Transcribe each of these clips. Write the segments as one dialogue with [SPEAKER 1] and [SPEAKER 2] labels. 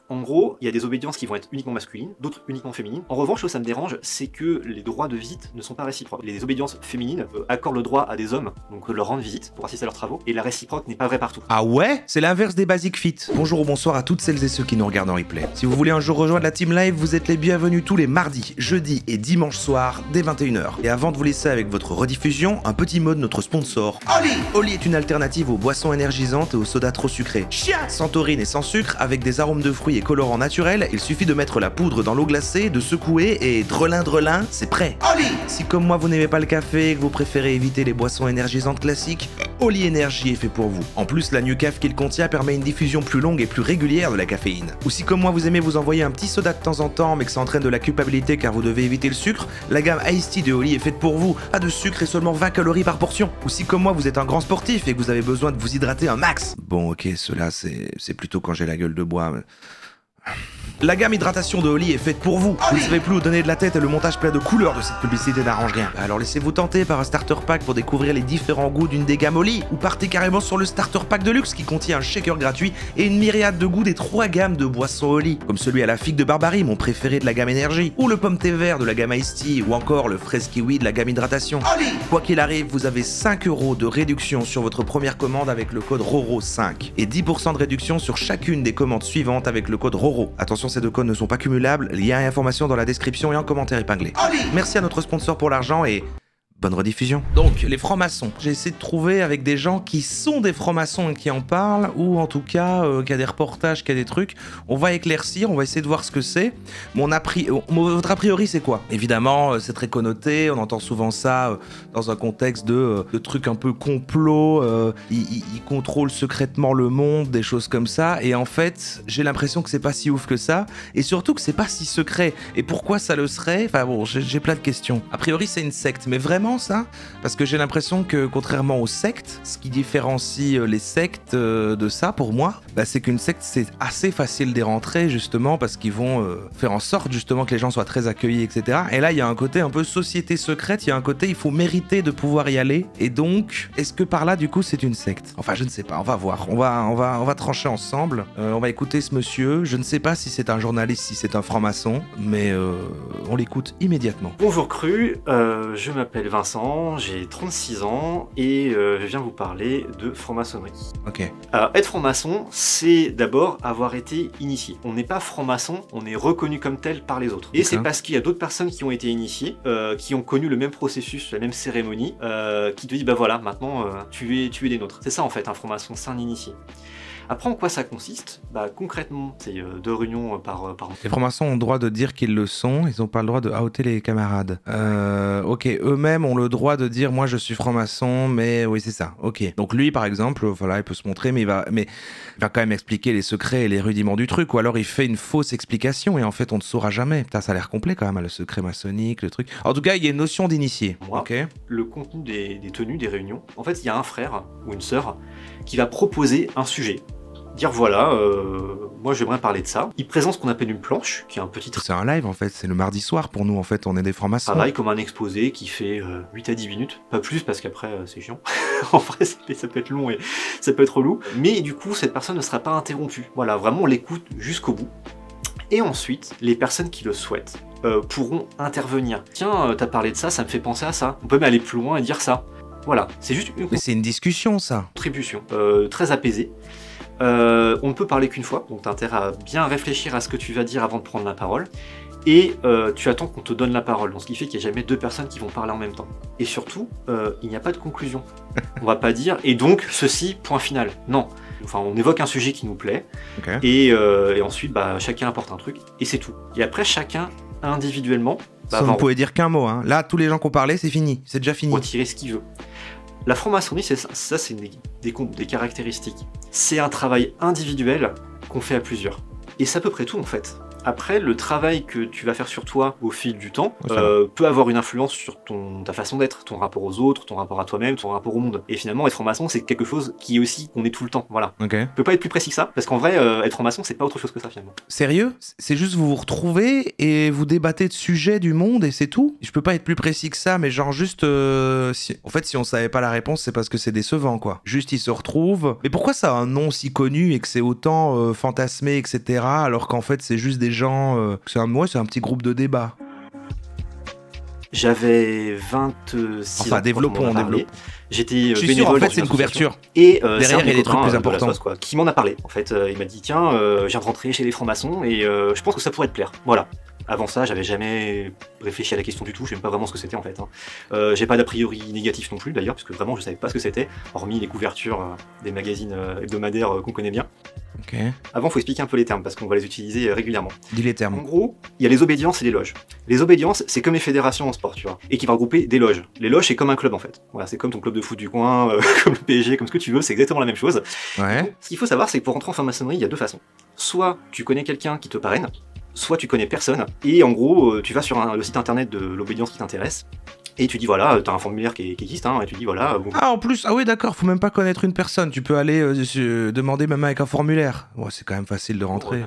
[SPEAKER 1] En gros, il y a des obédiences qui vont être uniquement masculines, d'autres uniquement féminines. En revanche, là où ça me dérange, c'est que les droits de visite ne sont pas réciproques. Les obédiences féminines accordent le droit à des hommes, donc de leur rendre visite pour assister à leurs travaux, et la réciproque n'est pas vraie partout.
[SPEAKER 2] Ah ouais? C'est l'inverse des Basic Fit. Bonjour ou bonsoir à toutes celles et ceux qui nous regardent en replay. Si vous voulez un jour rejoindre la Team Live, vous êtes les bienvenus tous les mardis, jeudis et dimanches soirs dès 21h. Et avant de vous laisser avec votre rediffusion, un petit mot de notre sponsor. Oli! Oli est une alternative aux boissons énergisantes et aux sodas trop sucrés. Chien! Sans taurine et sans sucre, avec des arômes de fruits et colorants naturels, il suffit de mettre la poudre dans l'eau glacée, de secouer et drelin, c'est prêt. Oli! Si comme moi vous n'aimez pas le café et que vous préférez éviter les boissons énergisantes classiques, Oli Energy est fait pour vous. En plus, la Nucaf qu'il contient permet une diffusion plus longue et plus régulière de la caféine. Ou si comme moi vous aimez vous envoyer un petit soda de temps en temps mais que ça entraîne de la culpabilité car vous devez éviter le sucre, la gamme Iced Tea de Oli est faite pour vous. Pas de sucre et seulement 20 calories par portion. Ou si comme moi vous êtes un grand sportif et que vous avez besoin de vous hydrater un max. Bon ok, cela c'est plutôt quand j'ai la gueule de bois. Mais... La gamme hydratation de Oli est faite pour vous. Vous ne savez plus où donner de la tête et le montage plein de couleurs de cette publicité n'arrange rien. Alors laissez-vous tenter par un starter pack pour découvrir les différents goûts d'une des gammes Oli. Ou partez carrément sur le starter pack de luxe qui contient un shaker gratuit et une myriade de goûts des 3 gammes de boissons Oli. Comme celui à la figue de Barbarie, mon préféré de la gamme énergie. Ou le pomme thé vert de la gamme Iced Tea. Ou encore le fraise kiwi de la gamme hydratation. Oli. Quoi qu'il arrive, vous avez 5 € de réduction sur votre première commande avec le code RORO5. Et 10% de réduction sur chacune des commandes suivantes avec le code RORO. Attention, ces deux codes ne sont pas cumulables, lien et information dans la description et en commentaire épinglé. Merci à notre sponsor pour l'argent et... bonne rediffusion. Donc, les francs-maçons. J'ai essayé de trouver avec des gens qui sont des francs-maçons et qui en parlent, ou en tout cas, qui a des reportages, qui a des trucs. On va éclaircir, on va essayer de voir ce que c'est. Votre a priori, c'est quoi? Évidemment, c'est très connoté, on entend souvent ça dans un contexte de trucs un peu complot, ils contrôlent secrètement le monde, des choses comme ça, et en fait, j'ai l'impression que c'est pas si ouf que ça, et surtout que c'est pas si secret. Et pourquoi ça le serait? Enfin bon, j'ai plein de questions. A priori, c'est une secte, mais vraiment ça, parce que j'ai l'impression que contrairement aux sectes, ce qui différencie les sectes de ça pour moi, bah, c'est qu'une secte c'est assez facile d'y rentrer justement parce qu'ils vont faire en sorte justement que les gens soient très accueillis, etc. Et là il y a un côté un peu société secrète, il y a un côté il faut mériter de pouvoir y aller, et donc est-ce que par là du coup c'est une secte? Enfin je ne sais pas, on va voir, on va trancher ensemble, on va écouter ce monsieur, je ne sais pas si c'est un journaliste, si c'est un franc-maçon, mais on l'écoute immédiatement.
[SPEAKER 1] Bonjour Cru, je m'appelle Vincent, j'ai 36 ans et je viens vous parler de franc-maçonnerie.
[SPEAKER 2] Ok.
[SPEAKER 1] Alors, être franc-maçon, c'est d'abord avoir été initié. On n'est pas franc-maçon, on est reconnu comme tel par les autres. Et c'est parce qu'il y a d'autres personnes qui ont été initiées, qui ont connu le même processus, la même cérémonie, qui te disent bah voilà, maintenant tu es des nôtres. C'est ça en fait, un franc-maçon, c'est un initié. Après, en quoi ça consiste? Bah concrètement, c'est 2 réunions par an.
[SPEAKER 2] Les francs-maçons ont le droit de dire qu'ils le sont, ils n'ont pas le droit de outer les camarades. Ok, eux-mêmes ont le droit de dire moi je suis franc-maçon, mais oui c'est ça, ok. Donc lui par exemple, voilà, il peut se montrer, mais il va quand même expliquer les secrets et les rudiments du truc, ou alors il fait une fausse explication et en fait on ne saura jamais. Putain, ça a l'air complet quand même, le secret maçonnique, le truc. En tout cas, il y a une notion d'initié. Ok.
[SPEAKER 1] Le contenu des tenues, des réunions, en fait il y a un frère ou une sœur qui va proposer un sujet. Dire voilà, moi j'aimerais parler de ça. Il présente ce qu'on appelle une planche, qui est un petit...
[SPEAKER 2] C'est un live en fait, c'est le mardi soir pour nous en fait, on est des francs-maçons.
[SPEAKER 1] Pareil comme un exposé qui fait 8 à 10 minutes, pas plus parce qu'après c'est chiant. En vrai ça peut être long et ça peut être relou. Mais du coup cette personne ne sera pas interrompue. Voilà, vraiment on l'écoute jusqu'au bout. Et ensuite, les personnes qui le souhaitent pourront intervenir. Tiens, t'as parlé de ça, ça me fait penser à ça. On peut même aller plus loin et dire ça. Voilà, c'est juste une...
[SPEAKER 2] Mais c'est une discussion ça.
[SPEAKER 1] Contribution, très apaisée. On ne peut parler qu'une fois, donc tu as intérêt à bien réfléchir à ce que tu vas dire avant de prendre la parole. Et tu attends qu'on te donne la parole, donc ce qui fait qu'il n'y a jamais 2 personnes qui vont parler en même temps. Et surtout, il n'y a pas de conclusion. On va pas dire, et donc ceci, point final. Non. Enfin, on évoque un sujet qui nous plaît, okay. Et ensuite, bah, chacun apporte un truc, et c'est tout. Et après, chacun, individuellement...
[SPEAKER 2] Bah, vous ne pouvez dire qu'un mot, hein. Là, tous les gens qui ont parlé, c'est fini, c'est déjà fini.
[SPEAKER 1] Retirer ce qu'il veut. La franc-maçonnerie, c'est ça, c'est des caractéristiques. C'est un travail individuel qu'on fait à plusieurs. Et c'est à peu près tout en fait. Après, le travail que tu vas faire sur toi au fil du temps
[SPEAKER 2] Ouais,
[SPEAKER 1] peut avoir une influence sur ta façon d'être, ton rapport aux autres, ton rapport à toi-même, ton rapport au monde. Et finalement, être franc-maçon, c'est quelque chose qui est aussi qu'on est tout le temps. Voilà.
[SPEAKER 2] Ok.
[SPEAKER 1] Je peux pas être plus précis que ça, parce qu'en vrai, être franc-maçon, c'est pas autre chose que ça finalement.
[SPEAKER 2] Sérieux? C'est juste vous vous retrouvez et vous débattez de sujets du monde et c'est tout? Je peux pas être plus précis que ça, mais genre juste... En fait, si on savait pas la réponse, c'est parce que c'est décevant, quoi. Juste, ils se retrouvent. Mais pourquoi ça a un nom si connu et que c'est autant fantasmé, etc., alors qu'en fait, c'est juste des gens... c'est un petit groupe de débat.
[SPEAKER 1] J'avais 26 ans.
[SPEAKER 2] Enfin, développons.
[SPEAKER 1] J'étais
[SPEAKER 2] Je suis sûr,
[SPEAKER 1] bénévole
[SPEAKER 2] en fait,
[SPEAKER 1] dans
[SPEAKER 2] c'est une
[SPEAKER 1] association.
[SPEAKER 2] couverture.
[SPEAKER 1] Et
[SPEAKER 2] Derrière,
[SPEAKER 1] c'est un
[SPEAKER 2] il y a des trucs plus
[SPEAKER 1] de la
[SPEAKER 2] importants.
[SPEAKER 1] sauce, quoi, qui m'en a parlé. En fait, il m'a dit tiens, je viens de rentrer chez les francs-maçons et je pense que ça pourrait te plaire. Voilà. Avant ça, j'avais jamais réfléchi à la question du tout, je sais pas vraiment ce que c'était en fait. J'ai pas d'a priori négatif non plus d'ailleurs, parce que vraiment je savais pas ce que c'était, hormis les couvertures des magazines hebdomadaires qu'on connaît bien.
[SPEAKER 2] Ok.
[SPEAKER 1] Avant, faut expliquer un peu les termes, parce qu'on va les utiliser régulièrement.
[SPEAKER 2] Dis les
[SPEAKER 1] En
[SPEAKER 2] termes.
[SPEAKER 1] gros, il y a les obédiences et les loges. Les obédiences, c'est comme les fédérations en sport, tu vois, et qui va regrouper des loges. Les loges, c'est comme un club en fait. Voilà, c'est comme ton club de foot du coin, comme le PSG, comme ce que tu veux, c'est exactement la même chose.
[SPEAKER 2] Ouais.
[SPEAKER 1] Ce qu'il faut savoir, c'est que pour rentrer en franc-maçonnerie, il y a deux façons. Soit tu connais quelqu'un qui te parraine, soit tu connais personne, et en gros, tu vas sur le site internet de l'obédience qui t'intéresse, et tu dis voilà, t'as un formulaire qui existe, et tu dis voilà.
[SPEAKER 2] Ah, en plus, ah oui, d'accord, faut même pas connaître une personne. Tu peux aller demander même avec un formulaire. Ouais, c'est quand même facile de rentrer.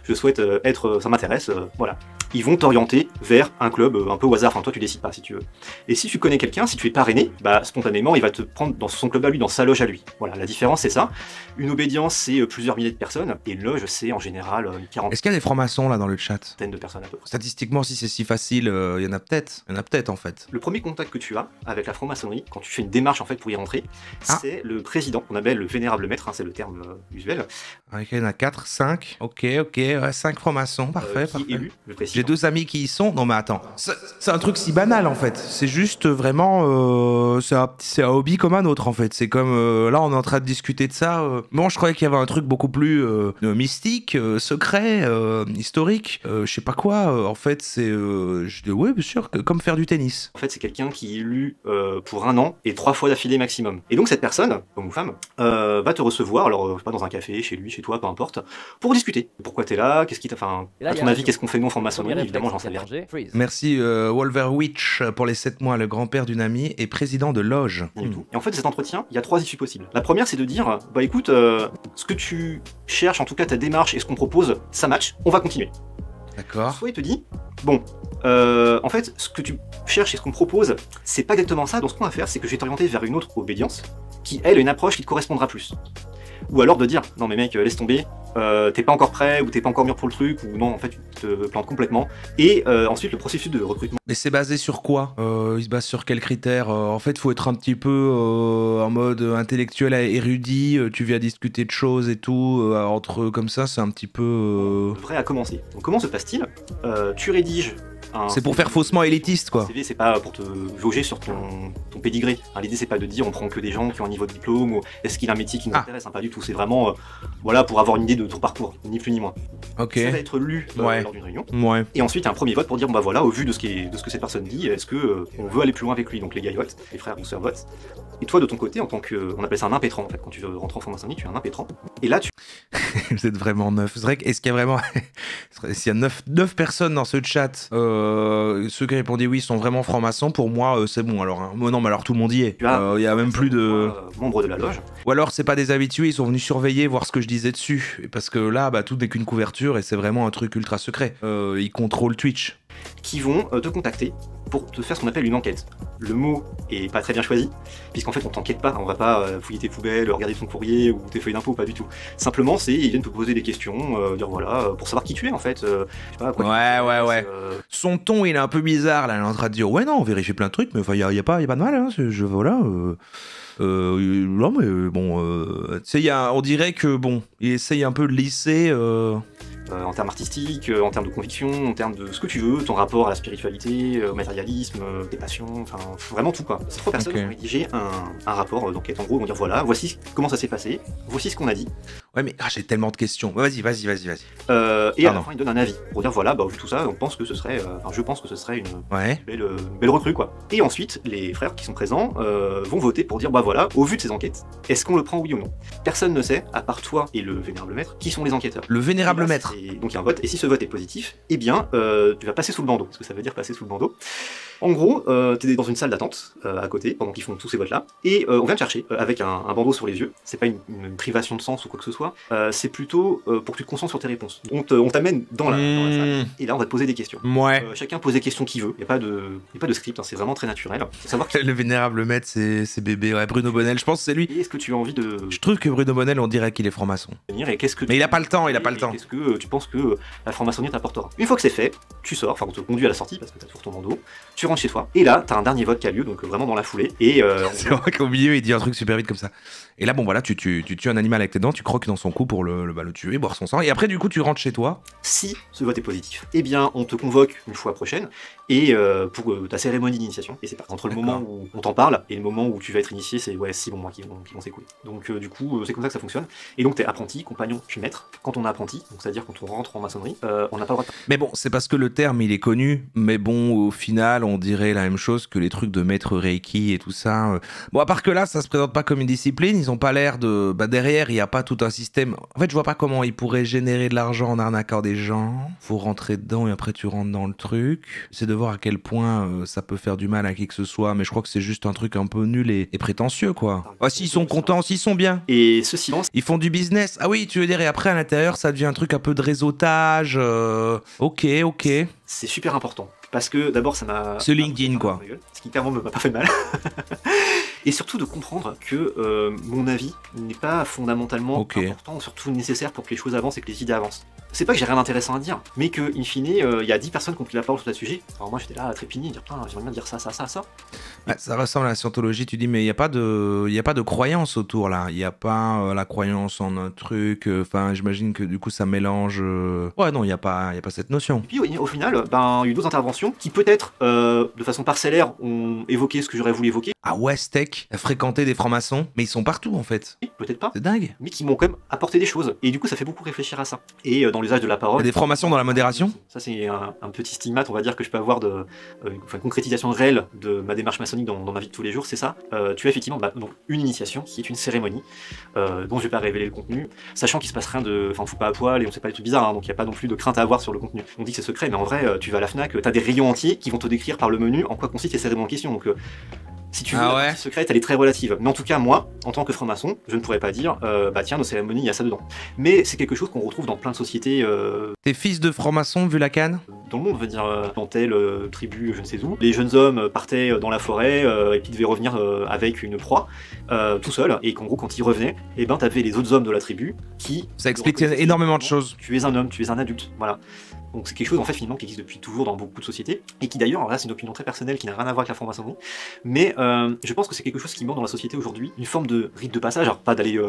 [SPEAKER 1] Je souhaite être, ça m'intéresse, voilà. Ils vont t'orienter vers un club un peu au hasard, enfin toi tu décides pas si tu veux. Et si tu connais quelqu'un, si tu es parrainé, bah spontanément il va te prendre dans son club à lui, dans sa loge à lui. Voilà, la différence c'est ça. Une obédience c'est plusieurs milliers de personnes, et une loge c'est en général une quarantaine
[SPEAKER 2] Est-ce qu'il y a des francs-maçons là dans le chat?
[SPEAKER 1] de personnes à peu près.
[SPEAKER 2] Statistiquement, si c'est si facile, il y en a peut-être. Il y en a peut-être en fait.
[SPEAKER 1] Le premier contact que tu as avec la franc-maçonnerie, quand tu fais une démarche en fait pour y rentrer, c'est le président, qu'on appelle le vénérable maître, c'est le terme usuel.
[SPEAKER 2] Ok, il y en a 4, 5. Ok, ouais, 5 francs-maçons, parfait.
[SPEAKER 1] Qui est élu, le président.
[SPEAKER 2] J'ai 2 amis qui y sont. Non mais attends, c'est un truc si banal en fait. C'est juste vraiment, c'est un hobby comme un autre en fait. C'est comme là on est en train de discuter de ça. Bon, je croyais qu'il y avait un truc beaucoup plus mystique, secret, historique, je sais pas quoi. En fait, c'est, ouais, bien sûr, comme faire du tennis.
[SPEAKER 1] En fait, c'est quelqu'un qui est élu pour 1 an et 3 fois d'affilée maximum. Et donc cette personne, homme ou femme, va te recevoir, alors pas dans un café, chez lui, chez toi, peu importe, pour discuter. Pourquoi t'es là? Qu'est-ce qui t'a, enfin, à ton avis, qu'est-ce qu'on fait nous en franc-maçonnerie? Évidemment, j'en sais rien.
[SPEAKER 2] Merci Wolverwitch pour les 7 mois, le grand-père d'une amie et président de loge.
[SPEAKER 1] Rien du tout. Et en fait, cet entretien, il y a 3 issues possibles. La première, c'est de dire, bah écoute, ce que tu cherches, en tout cas ta démarche et ce qu'on propose, ça match, on va continuer.
[SPEAKER 2] D'accord.
[SPEAKER 1] Soit il te dit, bon, en fait, ce que tu cherches et ce qu'on propose, c'est pas exactement ça, donc ce qu'on va faire, c'est que je vais t'orienter vers une autre obédience, qui, elle, a une approche qui te correspondra plus. Ou alors de dire, non mais mec, laisse tomber, t'es pas encore prêt, ou t'es pas encore mûr pour le truc, ou non, en fait, tu te plantes complètement. Et ensuite, le processus de recrutement.
[SPEAKER 2] Mais c'est basé sur quoi? Il se base sur quels critères? En fait, faut être un petit peu en mode intellectuel, érudit, tu viens discuter de choses et tout, entre eux comme ça, c'est un petit peu...
[SPEAKER 1] Le vrai a commencé. Donc comment se passe-t-il? Tu rédiges
[SPEAKER 2] C'est pour faire faussement élitiste, quoi.
[SPEAKER 1] CV, c'est pas pour te jauger sur ton pédigré. L'idée, c'est pas de dire on prend que des gens qui ont un niveau de diplôme ou est-ce qu'il a un métier qui nous intéresse, pas du tout. C'est vraiment voilà, pour avoir une idée de ton parcours, ni plus ni moins.
[SPEAKER 2] Ok.
[SPEAKER 1] Ça va être lu lors d'une réunion.
[SPEAKER 2] Ouais.
[SPEAKER 1] Et ensuite, il y a un premier vote pour dire bon bah voilà, au vu de ce que cette personne dit, est-ce que on veut aller plus loin avec lui? Donc les gars votent, les frères ou sœurs votent. Et toi, de ton côté, en tant que, on appelle ça un impétrant en fait, quand tu veux rentrer en franc-maçonnerie, tu es un impétrant. Et là, tu
[SPEAKER 2] Vous êtes vraiment 9. C'est vrai est-ce qu'il y a vraiment... S'il y a 9 personnes dans ce chat, ceux qui répondent oui sont vraiment francs-maçons, pour moi, c'est bon. Alors, hein. Non, mais alors tout le monde y est. Il y a même plus de...
[SPEAKER 1] membre de la loge.
[SPEAKER 2] Ou alors, c'est pas des habitués, ils sont venus surveiller, voir ce que je disais dessus. Parce que là, bah, tout n'est qu'une couverture et c'est vraiment un truc ultra secret. Ils contrôlent Twitch.
[SPEAKER 1] Qui vont te contacter pour te faire ce qu'on appelle une enquête. Le mot est pas très bien choisi, puisqu'en fait on t'enquête pas, on va pas fouiller tes poubelles, regarder ton courrier ou tes feuilles d'impôt, pas du tout. Simplement c'est, ils viennent te poser des questions, dire voilà, pour savoir qui tu es en fait. Je sais pas, quoi
[SPEAKER 2] ouais. Son ton il est un peu bizarre là, il est en train de dire ouais non, on vérifie plein de trucs, mais enfin y a pas de mal, hein, voilà. Non mais bon, tu sais, on dirait que bon, il essaye un peu de lisser...
[SPEAKER 1] en termes artistiques, en termes de conviction, en termes de ce que tu veux, ton rapport à la spiritualité, au matérialisme, tes passions, enfin vraiment tout quoi. Ces 3 personnes ont rédigé un rapport d'enquête, en gros, ils vont dire voilà, voici comment ça s'est passé, voici ce qu'on a dit.
[SPEAKER 2] Ouais mais j'ai tellement de questions, vas-y.
[SPEAKER 1] Et à la fin ils donnent un avis, pour dire voilà, bah vu tout ça, on pense que ce serait, je pense que ce serait une belle recrue quoi. Et ensuite, les frères qui sont présents vont voter pour dire bah voilà, au vu de ces enquêtes, est-ce qu'on le prend oui ou non? Personne ne sait, à part toi et le vénérable maître, qui sont les enquêteurs.
[SPEAKER 2] Le vénérable maître.
[SPEAKER 1] Et donc il y a un vote, et si ce vote est positif, eh bien tu vas passer sous le bandeau. Ce que ça veut dire passer sous le bandeau. En gros, tu es dans une salle d'attente à côté, pendant qu'ils font tous ces votes-là, et on vient te chercher avec un bandeau sur les yeux. C'est pas une privation de sens ou quoi que ce soit, c'est plutôt pour que tu te concentres sur tes réponses. On t'amène dans la salle, et là on va te poser des questions.
[SPEAKER 2] Ouais.
[SPEAKER 1] Chacun pose des questions qu'il veut, il n'y a pas de script, hein, c'est vraiment très naturel. Faut savoir que...
[SPEAKER 2] Le vénérable maître, c'est bébé, ouais, Bruno Bonnel, je pense que c'est lui.
[SPEAKER 1] Est-ce que tu as envie de...
[SPEAKER 2] Je trouve que Bruno Bonnel, on dirait qu'il est franc-maçon.
[SPEAKER 1] Et qu'est-ce que
[SPEAKER 2] Mais il a pas le temps, il a pas le temps.
[SPEAKER 1] Qu'est-ce que tu penses que la franc-maçonnerie t'apportera? Une fois que c'est fait, tu sors, enfin on te conduit à la sortie parce que t'as toujours ton bandeau, tu rentres chez toi, et là t'as un dernier vote qui a lieu, donc vraiment dans la foulée, et...
[SPEAKER 2] C'est vrai qu'au milieu, il dit un truc super vite comme ça. Et là, bon voilà, tu tues un animal avec tes dents, tu croques dans son cou pour le tuer, boire son sang, et après du coup tu rentres chez toi.
[SPEAKER 1] Si ce vote est positif, eh bien on te convoque une fois prochaine, et pour ta cérémonie d'initiation, et c'est pas entre le moment où on t'en parle et le moment où tu vas être initié, c'est 6 bons mois qui vont s'écouler. Donc du coup c'est comme ça que ça fonctionne. Et donc t'es apprenti, compagnon, puis maître. Quand on est apprenti, donc c'est-à-dire quand on rentre en maçonnerie, on n'a pas le droit de...
[SPEAKER 2] Mais bon, c'est parce que le terme il est connu, mais bon, au final on dirait la même chose que les trucs de maître Reiki et tout ça. Bon, à part que là, ça se présente pas comme une discipline, ils ont pas l'air de... derrière, il y a pas tout un système. En fait, je vois pas comment ils pourraient générer de l'argent en arnaquant des gens. Faut rentrer dedans et après tu rentres dans le truc. C'est de voir à quel point ça peut faire du mal à qui que ce soit, mais je crois que c'est juste un truc un peu nul et prétentieux, quoi. Ah, s'ils sont contents, s'ils sont bien.
[SPEAKER 1] Et ce silence...
[SPEAKER 2] Ils font du business. Ah oui, tu veux dire, et après à l'intérieur, ça devient un truc un peu de réseautage. Ok.
[SPEAKER 1] C'est super important. Parce que d'abord, ça m'a...
[SPEAKER 2] C'est LinkedIn, quoi.
[SPEAKER 1] Ce qui clairement m'a pas fait de mal. Et surtout de comprendre que mon avis n'est pas fondamentalement important, surtout nécessaire pour que les choses avancent et que les idées avancent. C'est pas que j'ai rien d'intéressant à dire, mais que, in fine, il y a 10 personnes qui ont pris la parole sur le sujet. Alors moi j'étais là à trépigner, dire putain, j'aimerais bien dire ça.
[SPEAKER 2] Ouais, ça ressemble à la scientologie, tu dis, mais il n'y a pas de croyance autour là. Il n'y a pas la croyance en un truc. Enfin, j'imagine que du coup ça mélange. Ouais, non, il n'y a pas cette notion.
[SPEAKER 1] Et puis au final, il y a eu d'autres interventions qui peut-être, de façon parcellaire, ont évoqué ce que j'aurais voulu évoquer.
[SPEAKER 2] Ah ouais, Steak a fréquenté des francs-maçons, mais ils sont partout en fait.
[SPEAKER 1] Peut-être pas.
[SPEAKER 2] C'est dingue.
[SPEAKER 1] Mais qui m'ont quand même apporté des choses. Et du coup, ça fait beaucoup réfléchir à ça. Et dans l'usage de la parole.
[SPEAKER 2] Il y a des francs-maçons dans la modération.
[SPEAKER 1] Ça, c'est un petit stigmate, on va dire, que je peux avoir une concrétisation réelle de ma démarche maçonnique dans ma vie de tous les jours, c'est ça. Tu as effectivement donc, une initiation qui est une cérémonie dont je vais pas révéler le contenu, sachant qu'il se passe rien de. Enfin, on fout pas à poil et on sait pas des trucs bizarres, hein, donc il n'y a pas non plus de crainte à avoir sur le contenu. On dit que c'est secret, mais en vrai, tu vas à la Fnac, t'as des rayons entiers qui vont te décrire par le menu en quoi consiste les cérémonies en question. Donc, si tu veux, la partie secrète, elle est très relative. Mais en tout cas, moi, en tant que franc-maçon, je ne pourrais pas dire, bah tiens, nos cérémonies, il y a ça dedans. Mais c'est quelque chose qu'on retrouve dans plein de sociétés.
[SPEAKER 2] T'es fils de franc-maçon, vu la canne?
[SPEAKER 1] Dans le monde, on va dire, dans telle tribu, je ne sais où. Les jeunes hommes partaient dans la forêt et puis devaient revenir avec une proie, tout seul. Et qu'en gros, quand ils revenaient, et ben, t'avais les autres hommes de la tribu qui...
[SPEAKER 2] Ça explique énormément de choses.
[SPEAKER 1] Tu es un homme, tu es un adulte, voilà. Donc c'est quelque chose en fait finalement qui existe depuis toujours dans beaucoup de sociétés et qui d'ailleurs, là c'est une opinion très personnelle qui n'a rien à voir avec la franc-maçonnerie, mais je pense que c'est quelque chose qui manque dans la société aujourd'hui, une forme de rite de passage, alors pas d'aller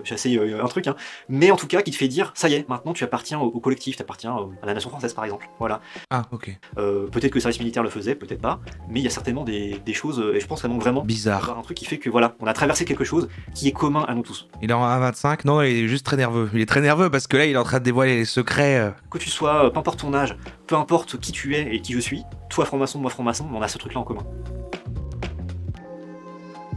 [SPEAKER 1] chasser un truc, hein, mais en tout cas qui te fait dire ça y est, maintenant tu appartiens au collectif, tu appartiens à la nation française par exemple, voilà.
[SPEAKER 2] Ah ok.
[SPEAKER 1] Peut-être que le service militaire le faisait, peut-être pas, mais il y a certainement des choses, et je pense que ça manque vraiment
[SPEAKER 2] bizarre.
[SPEAKER 1] Un truc qui fait que voilà, on a traversé quelque chose qui est commun à nous tous.
[SPEAKER 2] Il est en 1,25? Non, il est juste très nerveux. Il est très nerveux parce que là il est en train de dévoiler les secrets.
[SPEAKER 1] Que tu sois, peu importe ton âge, peu importe qui tu es et qui je suis, toi franc-maçon, moi franc-maçon, on a ce truc-là en commun.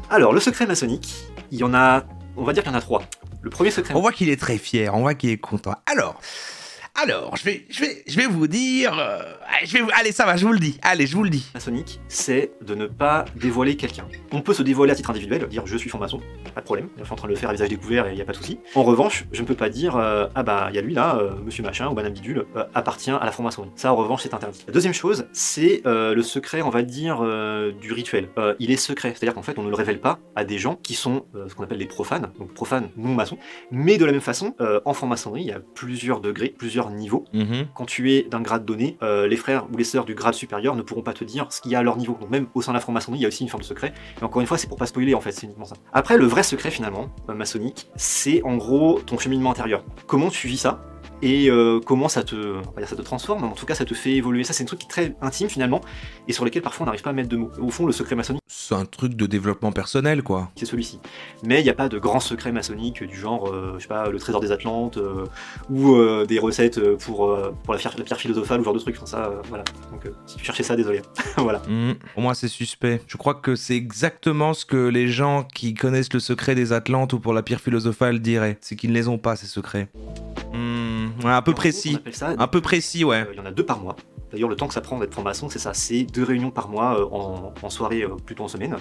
[SPEAKER 1] Alors, le secret maçonnique, il y en a, on va dire qu'il y en a 3. Le premier secret...
[SPEAKER 2] On voit qu'il est très fier, on voit qu'il est content. Alors, je vais vous dire... Allez, ça va, je vous le dis. Allez, je vous le dis.
[SPEAKER 1] Maçonnique, c'est de ne pas dévoiler quelqu'un. On peut se dévoiler à titre individuel, dire je suis franc-maçon, pas de problème, je suis en train de le faire à visage découvert et il n'y a pas de souci. En revanche, je ne peux pas dire ah bah il y a lui là, monsieur machin ou madame bidule, appartient à la franc-maçonnerie. Ça en revanche c'est interdit. La deuxième chose, c'est le secret, on va dire, du rituel. Il est secret, c'est-à-dire qu'en fait on ne le révèle pas à des gens qui sont ce qu'on appelle des profanes, donc profanes non maçons, mais de la même façon, en franc-maçonnerie, il y a plusieurs degrés, plusieurs niveaux. Quand tu es d'un grade donné, les frères ou les sœurs du grade supérieur ne pourront pas te dire ce qu'il y a à leur niveau. Donc même au sein de la franc-maçonnerie, il y a aussi une forme de secret. Et encore une fois, c'est pour pas spoiler en fait, c'est uniquement ça. Après, le vrai secret finalement, maçonnique, c'est en gros ton cheminement intérieur. Comment tu vis ça et comment ça te, on va dire ça te transforme, mais en tout cas ça te fait évoluer. Ça c'est un truc qui est très intime finalement, et sur lequel parfois on n'arrive pas à mettre de mots. Au fond, le secret maçonnique,
[SPEAKER 2] c'est un truc de développement personnel quoi.
[SPEAKER 1] C'est celui-ci. Mais il n'y a pas de grand secret maçonnique du genre, je sais pas, le trésor des Atlantes, ou des recettes pour la pierre philosophale ou ce genre de trucs. Enfin, ça, voilà. Donc si tu cherchais ça, désolé. Voilà.
[SPEAKER 2] Pour moi c'est suspect. Je crois que c'est exactement ce que les gens qui connaissent le secret des Atlantes ou pour la pierre philosophale diraient. C'est qu'ils ne les ont pas ces secrets. Ouais, un peu
[SPEAKER 1] Et en gros,
[SPEAKER 2] précis.
[SPEAKER 1] on appelle ça
[SPEAKER 2] Un peu précis, ouais.
[SPEAKER 1] il y en a 2 par mois. D'ailleurs, le temps que ça prend d'être franc-maçon, c'est ça, c'est 2 réunions par mois en soirée, plutôt en semaine.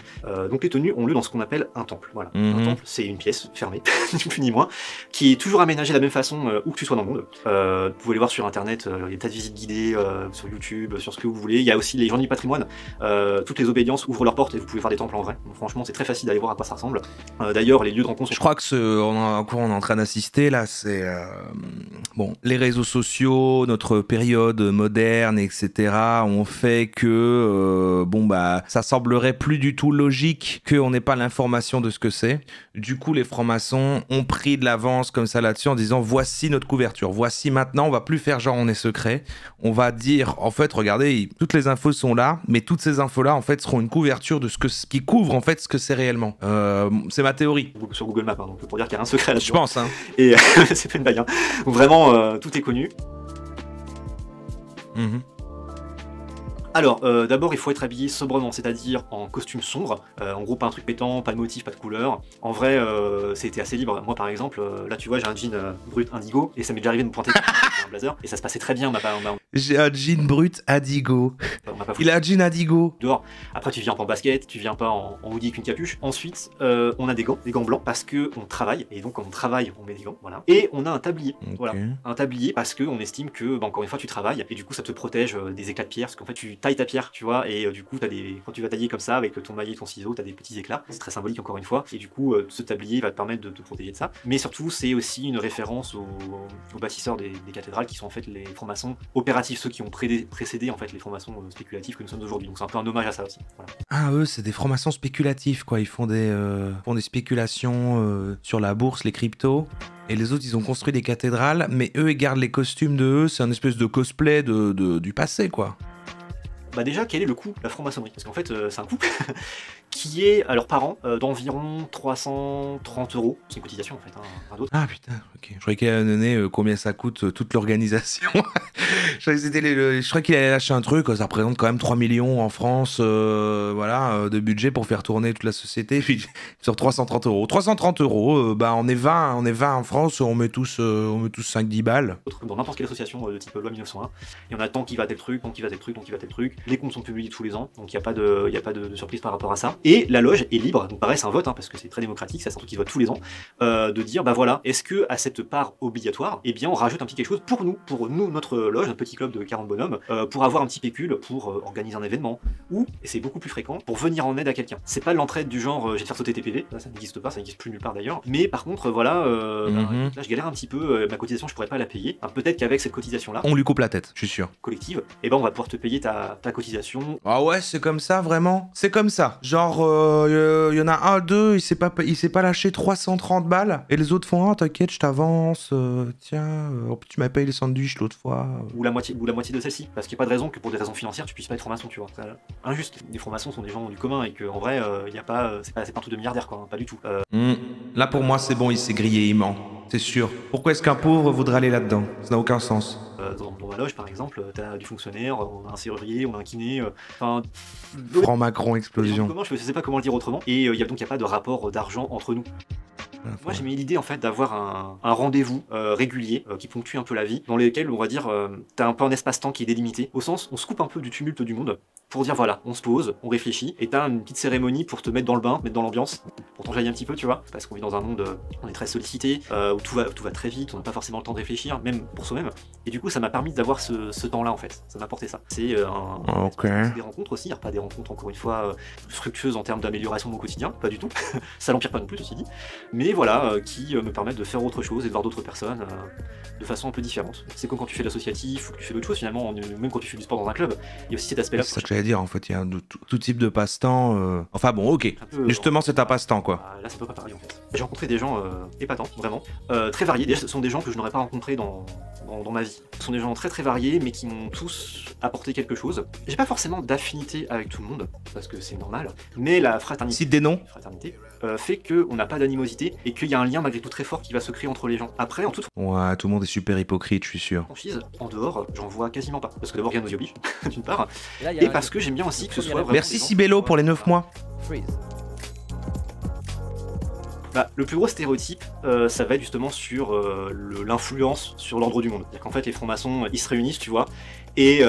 [SPEAKER 1] Donc les tenues ont lieu dans ce qu'on appelle un temple. Voilà. Un temple, c'est une pièce fermée, ni plus ni moins, qui est toujours aménagée de la même façon où que tu sois dans le monde. Vous pouvez aller voir sur internet, il y a des tas de visites guidées sur YouTube, sur ce que vous voulez. Il y a aussi les journées du patrimoine. Toutes les obédiences ouvrent leurs portes et vous pouvez voir des temples en vrai. Donc, franchement, c'est très facile d'aller voir à quoi ça ressemble. D'ailleurs, les lieux de rencontre sont...
[SPEAKER 2] Je crois que on est en train d'assister là, c'est bon, les réseaux sociaux, notre période moderne, etc. ont fait que bon bah ça semblerait plus du tout logique qu'on n'ait pas l'information de ce que c'est. Du coup, les francs-maçons ont pris de l'avance comme ça là-dessus en disant voici notre couverture, voici maintenant, on va plus faire genre on est secret, on va dire en fait regardez toutes les infos sont là, mais toutes ces infos là en fait seront une couverture de ce qui couvre en fait ce que c'est réellement. C'est ma théorie.
[SPEAKER 1] sur Google Maps, hein, donc pour dire qu'il y a un secret là-dedans.
[SPEAKER 2] Je pense, hein.
[SPEAKER 1] Et c'est pas une blague, hein. Donc vraiment, tout est connu. Alors, d'abord, il faut être habillé sobrement, c'est-à-dire en costume sombre. En gros, pas un truc pétant, pas de motif, pas de couleur. En vrai, c'était assez libre. Moi, par exemple, là, tu vois, j'ai un jean brut indigo, et ça m'est déjà arrivé de me pointer avec un blazer, et ça se passait très bien.
[SPEAKER 2] J'ai un jean brut indigo. Il a un jean indigo.
[SPEAKER 1] Dehors. Après, tu viens pas en basket, tu viens pas en hoodie avec une capuche. Ensuite, on a des gants blancs, parce que on travaille, et donc quand on travaille, on met des gants, voilà. Et on a un tablier, voilà. Un tablier, parce qu'on estime que, bah, encore une fois, tu travailles, et du coup, ça te protège des éclats de pierre, parce qu'en fait, tu tailles ta pierre, tu vois, et du coup, quand tu vas tailler comme ça, avec ton maillet et ton ciseau, t'as des petits éclats. C'est très symbolique, encore une fois, et du coup, ce tablier va te permettre de te protéger de ça. Mais surtout, c'est aussi une référence aux bâtisseurs des cathédrales, qui sont en fait les francs-maçons opératifs, ceux qui ont précédé en fait les francs-maçons spéculatifs que nous sommes aujourd'hui. Donc c'est un peu un hommage à ça aussi. Voilà.
[SPEAKER 2] Ah, eux, c'est des francs-maçons spéculatifs, quoi. Ils font des spéculations sur la bourse, les cryptos. Et les autres, ils ont construit des cathédrales, mais eux, ils gardent les costumes de eux. C'est un espèce de cosplay du passé, quoi.
[SPEAKER 1] Bah déjà, quel est le coût de la franc-maçonnerie? Parce qu'en fait, c'est un coût qui est à leurs parents d'environ 330 €. C'est une cotisation en fait, hein, rien d'autre.
[SPEAKER 2] Ah putain, ok. Je croyais qu'il allait donner combien ça coûte toute l'organisation. Je crois qu'il allait lâcher un truc, ça représente quand même 3 millions en France, voilà, de budget pour faire tourner toute la société. Puis sur 330 €. 330 €, bah on est 20 en France, on met tous 5-10 balles.
[SPEAKER 1] Dans n'importe quelle association de type loi 1901, il y en a tant qui va tel truc, tant qui va tel truc, tant qui va tel truc. Les comptes sont publiés tous les ans, donc il n'y a pas de surprise par rapport à ça. Et la loge est libre, donc pareil c'est un vote, hein, parce que c'est très démocratique, ça c'est un truc qui se vote tous les ans, de dire bah voilà, est-ce que à cette part obligatoire, eh bien on rajoute un petit quelque chose pour nous, notre loge, notre petit club de 40 bonhommes, pour avoir un petit pécule, pour organiser un événement, ou, et c'est beaucoup plus fréquent, pour venir en aide à quelqu'un. C'est pas l'entraide du genre je vais te faire sauter tes PV, ça n'existe pas, ça n'existe plus nulle part d'ailleurs, mais par contre voilà, là je galère un petit peu, ma cotisation je pourrais pas la payer. Alors, peut-être qu'avec cette cotisation là,
[SPEAKER 2] on lui coupe la tête, je suis sûr.
[SPEAKER 1] Collective, et ben on va pouvoir te payer ta cotisation.
[SPEAKER 2] Ah ouais, c'est comme ça vraiment? C'est comme ça. Genre, y en a un, deux, il s'est pas lâché 330 balles, et les autres font ah t'inquiète, je t'avance, tiens, tu m'as payé les sandwichs l'autre fois.
[SPEAKER 1] Ou la moitié de celle-ci, parce qu'il n'y a pas de raison que pour des raisons financières tu puisses pas être franc-maçon, tu vois. C'est injuste. Les francs-maçons sont des gens du commun et que en vrai, y a pas, c'est pas un truc de milliardaire quoi, hein, pas du tout.
[SPEAKER 2] Là pour moi c'est bon, il s'est grillé, il ment. C'est sûr. Pourquoi est-ce qu'un pauvre voudrait aller là-dedans? Ça n'a aucun sens.
[SPEAKER 1] Dans ma loge par exemple, t'as du fonctionnaire, on a un serrurier, on a un kiné, enfin...
[SPEAKER 2] Franc-Macron explosion.
[SPEAKER 1] Je sais pas comment le dire autrement, et il n'y a pas de rapport d'argent entre nous. Moi j'ai mis l'idée en fait d'avoir un rendez-vous régulier qui ponctue un peu la vie, dans lequel on va dire t'as un peu un espace-temps qui est délimité, au sens on se coupe un peu du tumulte du monde, pour dire voilà, on se pose, on réfléchit, et t'as une petite cérémonie pour te mettre dans le bain, mettre dans l'ambiance, pour t'enjailler un petit peu tu vois, parce qu'on vit dans un monde, on est très sollicité, où tout va très vite, on n'a pas forcément le temps de réfléchir, même pour soi-même, et du coup ça m'a permis d'avoir ce temps-là en fait, ça m'a apporté ça. C'est des rencontres aussi, pas des rencontres encore une fois fructueuses en termes d'amélioration de mon quotidien, pas du tout, ça l'empire pas non plus ceci dit, mais voilà, qui me permettent de faire autre chose et de voir d'autres personnes de façon un peu différente. C'est comme quand tu fais de l'associatif ou que tu fais d'autres choses finalement, même quand tu fais du sport dans un club, il y a aussi cet aspect-là.
[SPEAKER 2] C'est ça que j'allais dire en fait, il y a tout type de passe-temps. Enfin bon, ok. Justement, c'est un passe-temps quoi.
[SPEAKER 1] Là, c'est pas pareil en fait. J'ai rencontré des gens épatants, vraiment, très variés. Déjà, ce sont des gens que je n'aurais pas rencontrés dans ma vie. Ce sont des gens très très variés, mais qui m'ont tous apporté quelque chose. J'ai pas forcément d'affinité avec tout le monde, parce que c'est normal, mais la fraternité.
[SPEAKER 2] Cite des noms.
[SPEAKER 1] Fait qu'on n'a pas d'animosité et qu'il y a un lien malgré tout très fort qui va se créer entre les gens. Après, en toute
[SPEAKER 2] ouais, tout le monde est super hypocrite, je suis sûr.
[SPEAKER 1] Franchise, en dehors, j'en vois quasiment pas. Parce que d'abord, rien ne nous y oblige, d'une part. Et parce que j'aime bien aussi que ce soit vraiment.
[SPEAKER 2] Merci Sibello pour les 9 mois.
[SPEAKER 1] Bah, le plus gros stéréotype, ça va être justement sur l'influence sur l'ordre du monde. C'est-à-dire qu'en fait, les francs-maçons, ils se réunissent, tu vois, et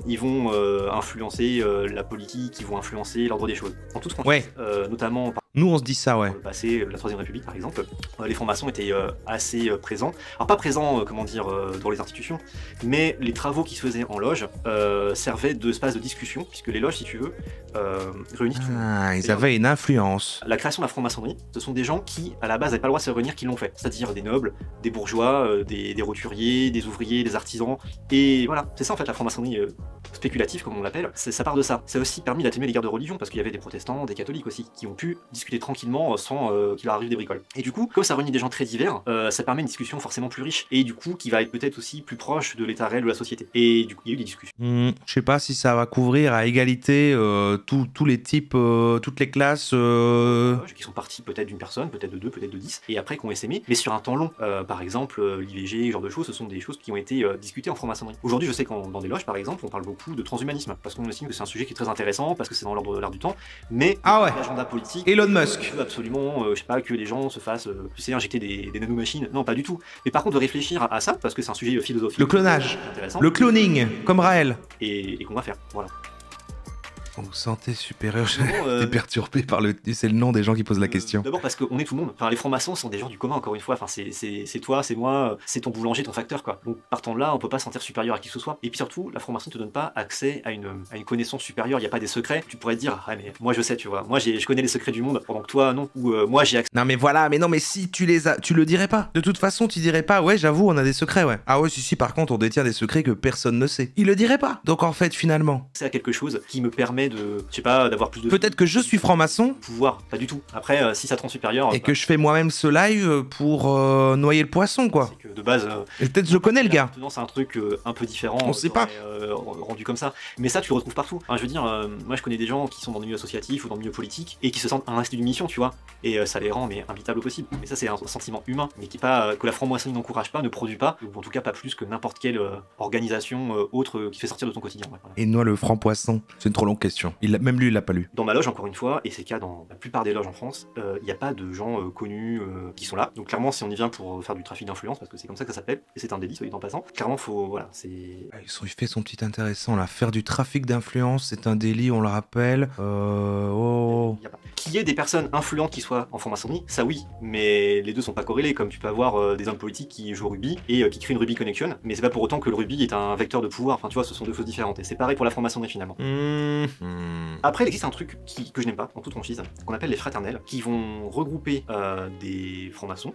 [SPEAKER 1] ils vont influencer la politique, ils vont influencer l'ordre des choses. En toute franchise, notamment
[SPEAKER 2] Nous, on se dit ça, ouais.
[SPEAKER 1] Dans le passé, la Troisième République par exemple, les francs-maçons étaient assez présents. Alors pas présents, dans les institutions, mais les travaux qui se faisaient en loge servaient d'espace de discussion, puisque les loges, si tu veux, réunissent tout le monde.
[SPEAKER 2] Ah, ils avaient une influence.
[SPEAKER 1] La création de la franc-maçonnerie, ce sont des gens qui, à la base, n'avaient pas le droit de se réunir, qui l'ont fait. C'est-à-dire des nobles, des bourgeois, des roturiers, des ouvriers, des artisans. Et voilà, c'est ça en fait la franc-maçonnerie spéculative, comme on l'appelle. Ça part de ça. Ça a aussi permis d'atténuer les guerres de religion, parce qu'il y avait des protestants, des catholiques aussi, qui ont pu discuter tranquillement sans qu'il leur arrive des bricoles. Et du coup, comme ça réunit des gens très divers, ça permet une discussion forcément plus riche, et du coup, qui va être peut-être aussi plus proche de l'état réel de la société. Et du coup, il y a eu des discussions.
[SPEAKER 2] Je sais pas si ça va couvrir à égalité tous les types, toutes les classes.
[SPEAKER 1] Qui sont partis peut-être d'une personne, peut-être de deux, peut-être de 10, et après qui ont essaimé, mais sur un temps long. Par exemple, l'IVG, ce genre de choses, ce sont des choses qui ont été discutées en franc-maçonnerie. Aujourd'hui, je sais qu'en dans des loges, par exemple, on parle beaucoup de transhumanisme, parce qu'on estime que c'est un sujet qui est très intéressant, parce que c'est dans l'ordre de l'air du temps, mais l'agenda politique,
[SPEAKER 2] Elon Musk.
[SPEAKER 1] Absolument, je sais pas, que les gens se fassent, tu sais, injecter des nanomachines, non, pas du tout. Mais par contre, de réfléchir à ça, parce que c'est un sujet philosophique.
[SPEAKER 2] Le clonage,
[SPEAKER 1] intéressant,
[SPEAKER 2] le cloning, comme Raël.
[SPEAKER 1] et qu'on va faire, voilà.
[SPEAKER 2] Vous sentez supérieur, t'es perturbé par c'est le nom des gens qui posent la question.
[SPEAKER 1] D'abord parce qu'on est tout le monde. Enfin, les francs-maçons sont des gens du commun, encore une fois. Enfin, c'est toi, c'est moi, c'est ton boulanger, ton facteur, quoi. Donc, partant de là, on peut pas se sentir supérieur à qui que ce soit. Et puis surtout, la franc-maçonnerie te donne pas accès à une connaissance supérieure. Il y a pas des secrets. Tu pourrais te dire, ah mais moi je sais, tu vois. Moi je connais les secrets du monde, pendant que toi non. Ou moi j'ai accès.
[SPEAKER 2] Non mais voilà, mais si tu les as, tu le dirais pas. De toute façon, tu dirais pas, ouais, j'avoue, on a des secrets, ouais. Ah ouais, si, par contre, on détient des secrets que personne ne sait. Il le dirait pas. Donc en fait, finalement,
[SPEAKER 1] c'est à quelque chose qui me permet de, je sais pas, d'avoir plus de.
[SPEAKER 2] Peut-être que je suis franc-maçon.
[SPEAKER 1] Pouvoir, pas du tout. Après, si ça te rend supérieur.
[SPEAKER 2] Et que je fais moi-même ce live pour noyer le poisson, quoi.
[SPEAKER 1] C'est que de base.
[SPEAKER 2] Et peut-être je le connais, le gars.
[SPEAKER 1] C'est un truc un peu différent.
[SPEAKER 2] On sait pas.
[SPEAKER 1] Rendu comme ça. Mais ça, tu le retrouves partout. Enfin, je veux dire, moi je connais des gens qui sont dans le milieu associatif ou dans le milieu politique et qui se sentent investis d'une mission, tu vois. Et ça les rend mais imbitables au possible. Mais ça, c'est un sentiment humain, mais qui est pas que la franc-maçonnerie n'encourage pas, ne produit pas, ou en tout cas pas plus que n'importe quelle organisation autre qui fait sortir de ton quotidien. Ouais, voilà.
[SPEAKER 2] Et noie le franc-poisson. C'est une trop longue question. Même lui, il l'a pas lu.
[SPEAKER 1] Dans ma loge, encore une fois, et c'est le cas dans la plupart des loges en France, il n'y a pas de gens connus qui sont là. Donc clairement, si on y vient pour faire du trafic d'influence, parce que c'est comme ça que ça s'appelle, et c'est un délit, soit dit en passant, clairement, faut, voilà, c'est...
[SPEAKER 2] Il fait son petit intéressant, là. Faire du trafic d'influence, c'est un délit, on le rappelle.
[SPEAKER 1] Qu'il y ait des personnes influentes qui soient en franc-maçonnerie, ça oui, mais les deux sont pas corrélés, comme tu peux avoir des hommes politiques qui jouent au rugby et qui créent une rugby connection, mais c'est pas pour autant que le rugby est un vecteur de pouvoir, enfin tu vois, ce sont deux choses différentes, et c'est pareil pour la franc-maçonnerie finalement. Après, il existe un truc que je n'aime pas, en toute franchise, qu'on appelle les fraternels, qui vont regrouper des francs-maçons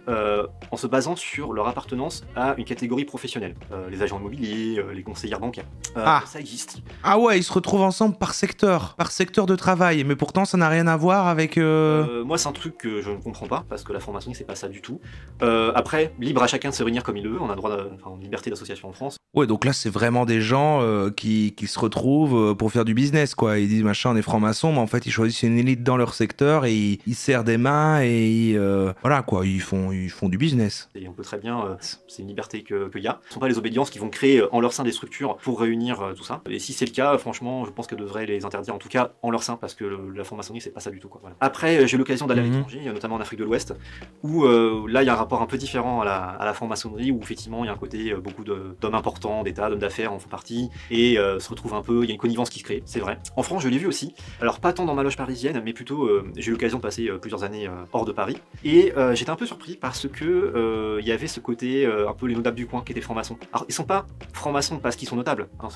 [SPEAKER 1] en se basant sur leur appartenance à une catégorie professionnelle. Les agents immobiliers, les conseillères bancaires. Ça existe.
[SPEAKER 2] Ah ouais, ils se retrouvent ensemble par secteur de travail, mais pourtant ça n'a rien à voir avec...
[SPEAKER 1] Moi, c'est un truc que je ne comprends pas, parce que la franc-maçonnerie, c'est pas ça du tout. Après, libre à chacun de se réunir comme il le veut, on a droit en liberté d'association en France.
[SPEAKER 2] Ouais, donc là, c'est vraiment des gens qui se retrouvent pour faire du business, quoi. Ils disent, machin, on est franc-maçon, mais en fait, ils choisissent une élite dans leur secteur et ils serrent des mains et voilà, quoi, ils font du business.
[SPEAKER 1] Et on peut très bien, c'est une liberté qu'il y a. Ce ne sont pas les obédiences qui vont créer en leur sein des structures pour réunir tout ça. Et si c'est le cas, franchement, je pense qu'elles devraient les interdire, en tout cas en leur sein, parce que la franc-maçonnerie, c'est pas ça du tout, quoi. Voilà. Après, j'ai eu l'occasion d'aller à l'étranger, notamment en Afrique de l'Ouest, où là, il y a un rapport un peu différent à la franc-maçonnerie, où effectivement, il y a un côté beaucoup d'hommes importants, d'État, d'hommes d'affaires en font partie, et se retrouvent un peu, il y a une connivence qui se crée, c'est vrai. En France, je l'ai vu aussi, alors pas tant dans ma loge parisienne, mais plutôt, j'ai eu l'occasion de passer plusieurs années hors de Paris, et j'étais un peu surpris parce que il y avait ce côté un peu les notables du coin qui étaient francs-maçons. Alors, ils sont pas francs-maçons parce qu'ils sont notables, hein,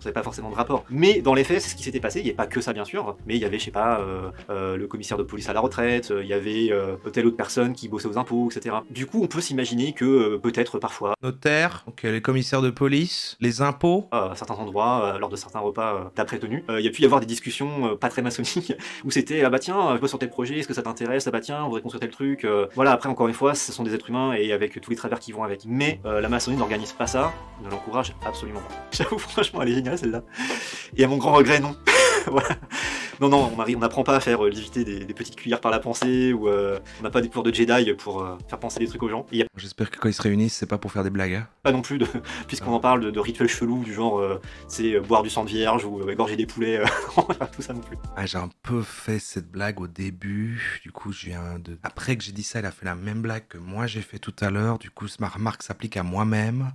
[SPEAKER 1] c'est pas forcément de rapport, mais dans les faits, c'est ce qui s'était passé, il n'y avait pas que ça bien sûr, mais il y avait, je sais pas, le commissaire de police à la retraite, il y avait telle autre personne qui bossait aux impôts, etc. Du coup, on peut s'imaginer que peut-être parfois...
[SPEAKER 2] Notaire, ok, les commissaires de police, les impôts...
[SPEAKER 1] à certains endroits, lors de certains repas d'après-tenue, il y a pu y avoir des discussions pas très maçonniques, où c'était, ah bah tiens, je bosse sur tel projet, est-ce que ça t'intéresse, ah bah tiens, on voudrait construire tel truc, voilà, après encore une fois, ce sont des êtres humains, et avec tous les travers qui vont avec. Mais la maçonnerie n'organise pas ça, ne l'encourage absolument pas. J'avoue, franchement, elle est géniale celle-là. Et à mon grand regret, non. Voilà. Non, on n'apprend pas à faire léviter des petites cuillères par la pensée, ou on n'a pas des cours de Jedi pour faire penser des trucs aux gens. Et y a
[SPEAKER 2] J'espère que quand ils se réunissent, c'est pas pour faire des blagues. Hein.
[SPEAKER 1] pas non plus, puisqu'on en parle, de rituels chelous, du genre, c'est boire du sang de vierge, ou égorger des poulets, tout ça non plus.
[SPEAKER 2] Ah, j'ai un peu fait cette blague au début, du coup je viens de... Après que j'ai dit ça, il a fait la même blague que moi j'ai fait tout à l'heure, du coup ma remarque s'applique à moi-même.